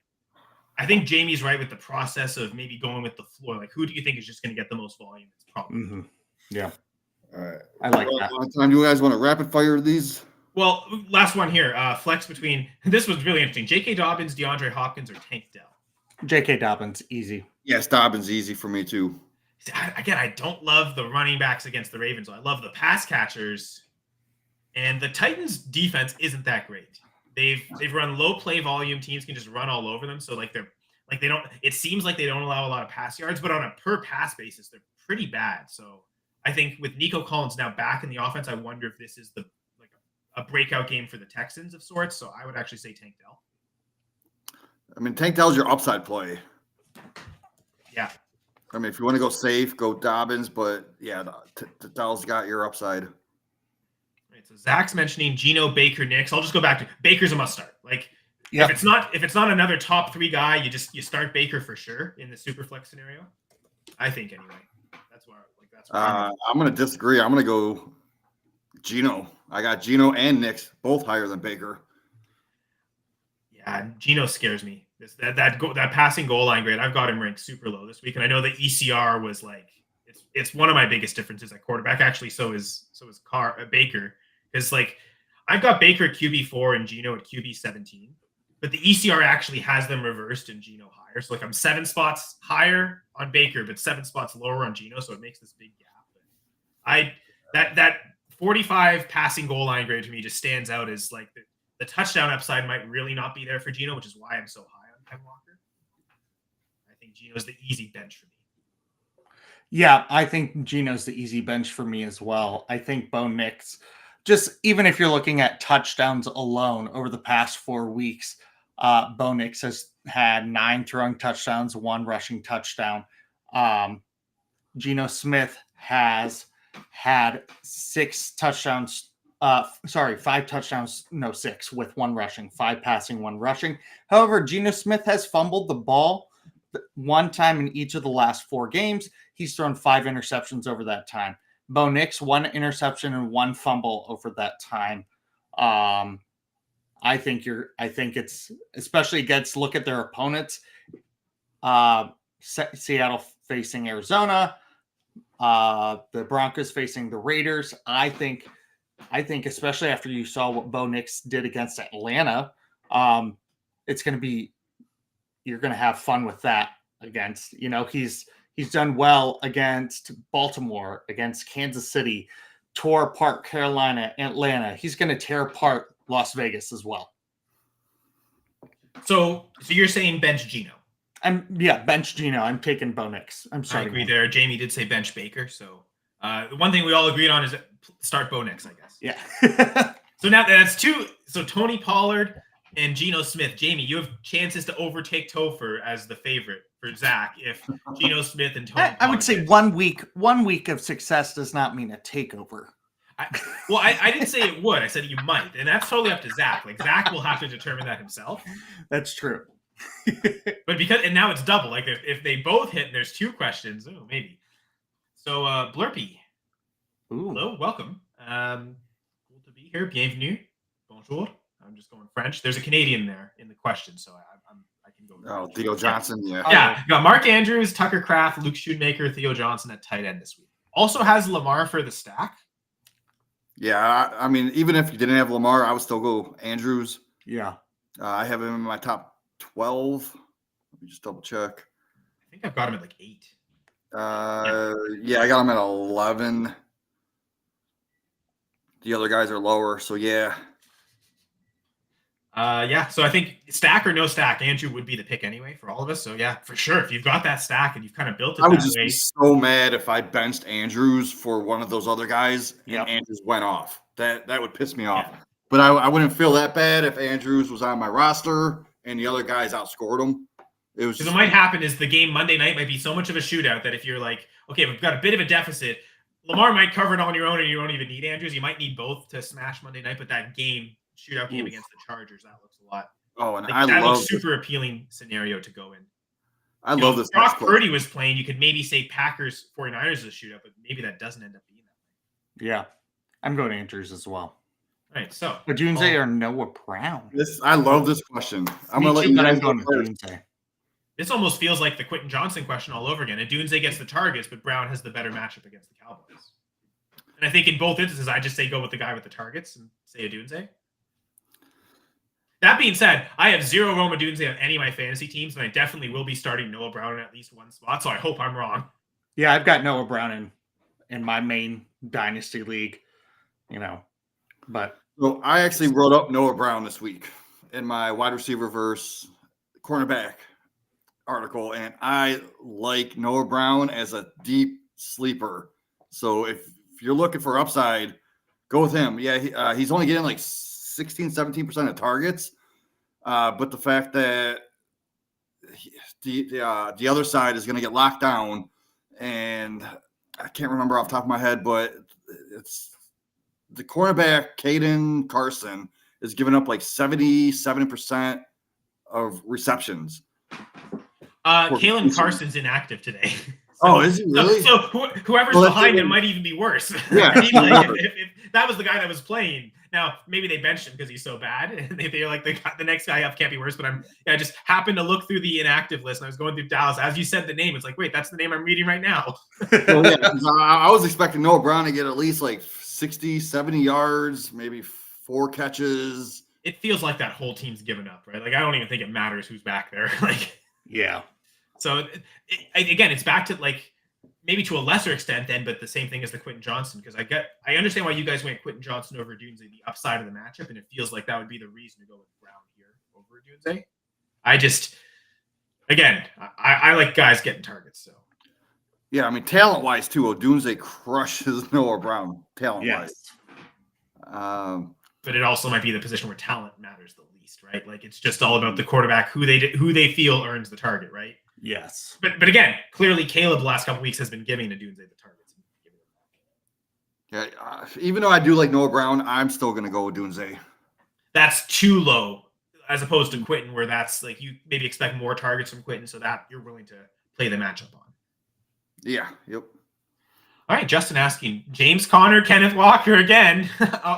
A: I think Jamie's right with the process of maybe going with the floor. Like, who do you think is just going to get the most volume? It's probably.
C: Yeah.
D: All right.
C: I like that.
D: How much time do you guys want to rapid fire these?
A: Well, last one here. Flex between, this was really interesting. J.K. Dobbins, DeAndre Hopkins, or Tank Dell?
C: J.K. Dobbins, easy.
D: Yes, Dobbins, easy for me too.
A: Again, I don't love the running backs against the Ravens. I love the pass catchers, and the Titans' defense isn't that great. They've run low play volume. Teams can just run all over them. So they don't. It seems like they don't allow a lot of pass yards, but on a per pass basis, they're pretty bad. So I think with Nico Collins now back in the offense, I wonder if this is a breakout game for the Texans of sorts. So I would actually say Tank Dell.
D: I mean, Tank Dell's your upside play.
A: Yeah.
D: I mean, if you want to go safe, go Dobbins, but yeah, Dell's got your upside.
A: Right, so Zach's mentioning Geno, Baker, Nix. I'll just go back to Baker's a must start. Like, if it's not another top 3 guy, you start Baker for sure in the super flex scenario. I think anyway. That's where
D: I'm going to disagree. I'm going to go Geno. I got Geno and Nix both higher than Baker.
A: Yeah, Geno scares me. That passing goal line grade, I've got him ranked super low this week, and I know the ECR was like it's one of my biggest differences at quarterback. Actually, so is Baker, because like I've got Baker at QB4 and Geno at QB17, but the ECR actually has them reversed and Geno higher. So like I'm 7 spots higher on Baker, but 7 spots lower on Geno, so it makes this big gap. But that 45 passing goal line grade to me just stands out as like the touchdown upside might really not be there for Geno, which is why I'm so high on Ken Walker. I think Geno's the easy bench for me.
C: Yeah, I think Geno's the easy bench for me as well. I think Bo Nix, just even if you're looking at touchdowns alone over the past 4 weeks, Bo Nix has had 9 throwing touchdowns, 1 rushing touchdown. Geno Smith has had 6 touchdowns. 5 touchdowns, no 6, with 1 rushing, 5 passing, 1 rushing. However, Geno Smith has fumbled the ball 1 time in each of the last 4 games. He's thrown 5 interceptions over that time. Bo Nix, 1 interception and 1 fumble over that time. I think it's especially against, look at their opponents. Seattle facing Arizona, the Broncos facing the Raiders. I think especially after you saw what Bo Nix did against Atlanta, it's going to be, you're going to have fun with that against, he's He's done well against Baltimore, against Kansas City, tore apart Carolina, Atlanta. He's going to tear apart Las Vegas as well.
A: So you're saying bench Geno?
C: Bench Geno. I'm taking Bo Nix. I'm sorry.
A: I agree there. Jamie did say bench Baker. So the one thing we all agreed on is start Bo Nix, I guess.
C: Yeah.
A: So now that's two. So Tony Pollard and Geno Smith. Jamie, you have chances to overtake Topher as the favorite for Zach if Geno Smith and Tony.
C: I would say 1 week of success does not mean a takeover.
A: I didn't say it would. I said you might, and that's totally up to Zach. Like Zach will have to determine that himself.
C: That's true.
A: But and now it's double. Like if they both hit, and there's 2 questions. Oh, maybe. So Blurpy.
C: Ooh.
A: Hello, welcome. Cool to be here. Bienvenue. Bonjour. I'm just going French. There's a Canadian there in the question, so I can go.
D: Oh, Theo Johnson, yeah.
A: Yeah, you got Mark Andrews, Tucker Kraft, Luke Schoonmaker, Theo Johnson at tight end this week. Also has Lamar for the stack.
D: Yeah, I mean, even if you didn't have Lamar, I would still go Andrews.
C: Yeah.
D: I have him in my top 12. Let me just double check.
A: I think I've got him at like 8.
D: Yeah, I got him at 11. The other guys are lower, so yeah.
A: So I think stack or no stack, Andrew would be the pick anyway for all of us. So yeah, for sure. If you've got that stack and you've kind of built it,
D: I would just be so mad if I benched Andrews for one of those other guys and Andrews went off. That would piss me off. Yeah. But I wouldn't feel that bad if Andrews was on my roster and the other guys outscored him. It was
A: because what might happen is the game Monday night might be so much of a shootout that if you're like, okay, we've got a bit of a deficit, Lamar might cover it on your own and you don't even need Andrews. You might need both to smash Monday night, but that shootout game against the Chargers, that looks a lot.
D: Oh, and
A: that looks super appealing scenario to go in.
D: I love this.
A: Brock Purdy was playing. You could maybe say Packers 49ers is a shootout, but maybe that doesn't end up being that way.
C: Yeah, I'm going Andrews as well.
A: All right, so
C: Odunze or Noah Brown.
D: I love this question. I'm gonna let you guys go
C: first.
A: This almost feels like the Quentin Johnson question all over again. Odunze gets the targets, but Brown has the better matchup against the Cowboys. And I think in both instances, I just say go with the guy with the targets and say Odunze. That being said, I have 0 Rome Odunze on any of my fantasy teams, and I definitely will be starting Noah Brown in at least one spot, so I hope I'm wrong.
C: Yeah, I've got Noah Brown in my main dynasty league, but.
D: So I actually wrote up Noah Brown this week in my wide receiver versus cornerback article, and I like Noah Brown as a deep sleeper. So if you're looking for upside, go with him. Yeah, he's only getting like 16, 17% of targets. But the fact that the other side is going to get locked down, and I can't remember off the top of my head, but it's the cornerback, Caden Carson, is giving up like 77% of receptions.
A: Kalen Carson's inactive today.
D: Is he really?
A: So whoever's behind him might even be worse.
D: Yeah.
A: I mean, if that was the guy that was playing. Now, maybe they benched him because he's so bad. And they're like, the next guy up can't be worse. But I just happened to look through the inactive list. And I was going through Dallas. As you said the name, it's like, wait, that's the name I'm reading right now.
D: I was expecting Noah Brown to get at least like 60, 70 yards, maybe 4 catches.
A: It feels like that whole team's given up, right? Like, I don't even think it matters who's back there.
C: Yeah.
A: So again, it's back to like maybe to a lesser extent then, but the same thing as the Quentin Johnson, because I understand why you guys went Quentin Johnson over Odunze, the upside of the matchup, and it feels like that would be the reason to go with Brown here over Odunze. I like guys getting targets. So
D: yeah, I mean talent wise too, Odunze crushes Noah Brown talent wise.
A: But it also might be the position where talent matters the least, right? Like it's just all about the quarterback, who they feel earns the target, right?
C: Yes.
A: But again, clearly Caleb the last couple of weeks has been giving Odunze the targets.
D: Yeah, even though I do like Noah Brown, I'm still going to go with Odunze.
A: That's too low as opposed to Quentin, where that's like you maybe expect more targets from Quentin so that you're willing to play the matchup on.
D: Yeah, yep.
A: All right, Justin asking, James Conner, Kenneth Walker again,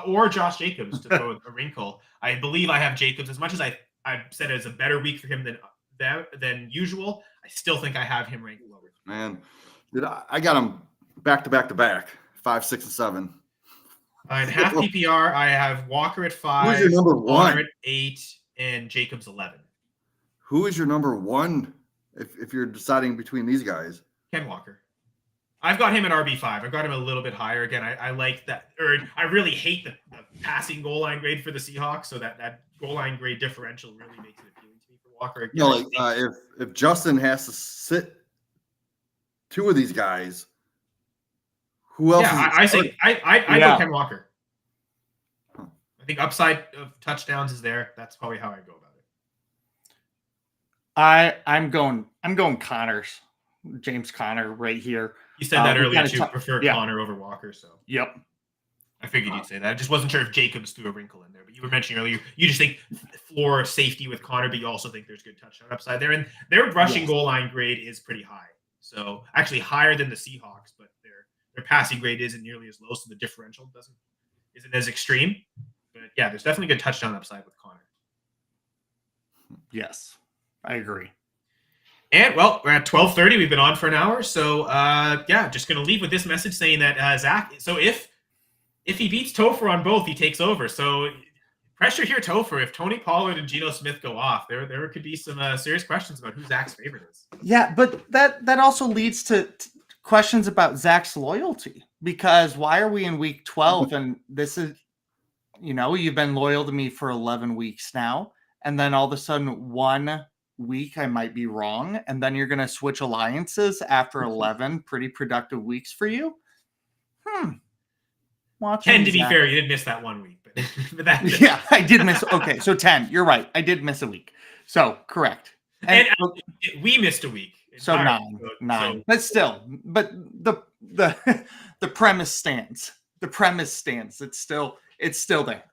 A: or Josh Jacobs to throw a wrinkle. I believe I have Jacobs. As much as I've said it's a better week for him than usual, I still think I have him ranked lower.
D: Man, dude, I got him back to back, 5, 6, and 7.
A: In half PPR, I have Walker at 5,
D: who's your number 1?
A: Conner at 8, and Jacobs 11.
D: Who is your number 1 if you're deciding between these guys?
A: Ken Walker. I've got him at RB5. I've got him a little bit higher. Again, I like that. Or I really hate the passing goal line grade for the Seahawks. So that goal line grade differential really makes it appealing to me for Walker. Again,
D: No, if Justin has to sit two of these guys, who else?
A: Yeah, I go Ken Walker.
D: Huh.
A: I think upside of touchdowns is there. That's probably how I go about it.
C: I'm going Connors, James Conner right here.
A: You said that earlier too. Prefer Conner over Walker. So
C: yep.
A: I figured you'd say that. I just wasn't sure if Jacobs threw a wrinkle in there. But you were mentioning earlier, you just think floor safety with Conner, but you also think there's good touchdown upside there. And their rushing goal line grade is pretty high. So actually higher than the Seahawks, but their passing grade isn't nearly as low, so the differential isn't as extreme. But yeah, there's definitely good touchdown upside with Conner.
C: Yes, I agree.
A: And well, we're at 12:30. We've been on for an hour, so just gonna leave with this message saying that Zach. So if he beats Topher on both, he takes over. So pressure here, Topher. If Tony Pollard and Geno Smith go off, there could be some serious questions about who Zach's favorite is.
C: Yeah, but that also leads to questions about Zach's loyalty, because why are we in week 12 and this is, you've been loyal to me for 11 weeks now, and then all of a sudden 1 week I might be wrong, and then you're going to switch alliances after 11 pretty productive weeks for you.
A: Ken, to be fair, you did miss that 1 week, but
C: yeah, I did miss. Okay, so 10. You're right. I did miss a week. So correct.
A: And we missed a week.
C: So 9. So, but still, the premise stands. The premise stands. It's still there.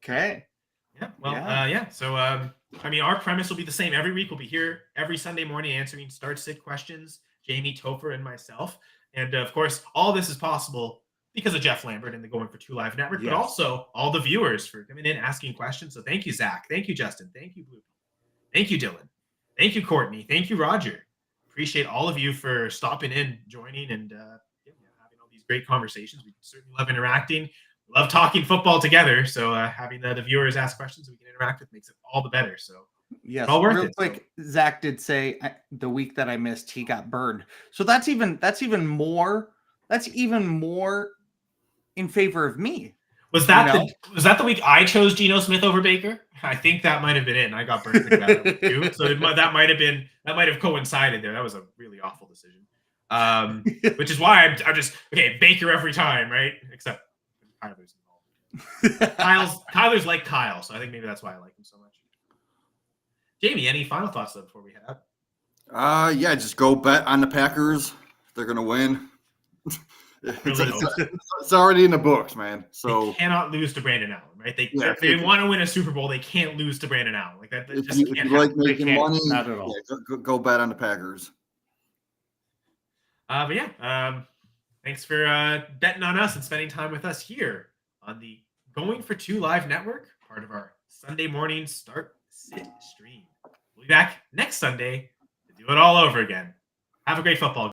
C: Okay.
A: Yeah. Well, So, our premise will be the same every week. We'll be here every Sunday morning answering start-sit questions, Jamie, Topher, and myself. And of course, all this is possible because of Jeff Lambert and the Going for Two Live Network, but also all the viewers for coming in, asking questions. So thank you, Zach. Thank you, Justin. Thank you, Blue. Thank you, Dylan. Thank you, Courtney. Thank you, Roger. Appreciate all of you for stopping in, joining, and having all these great conversations. We certainly love interacting. We love talking football together. So having the viewers ask questions we can interact with makes it all the better. So
C: yes,
A: all worth
C: real
A: it.
C: Quick, Zach did say the week that I missed, he got burned. So that's even more in favor of me.
A: Was that the week I chose Geno Smith over Baker? I think that might have been it. And I got burned pretty bad too. So that might have coincided there. That was a really awful decision. Which is why I'm just Baker every time, right? Except Kyler's involved. Kyler's like Kyle, so I think maybe that's why I like him so much. Jamie, any final thoughts though before we head out?
D: Just go bet on the Packers. They're gonna win. It's already in the books, man. So
A: they cannot lose to Brandon Allen, right? If they want to win a Super Bowl, they can't lose to Brandon Allen. Like that
D: if
A: just
D: you
A: can't
D: like
A: happen.
D: making money,
C: not at all.
D: Go bet on the Packers.
A: Thanks for betting on us and spending time with us here on the Going for Two Live Network, part of our Sunday morning start sit stream. We'll be back next Sunday to do it all over again. Have a great football game.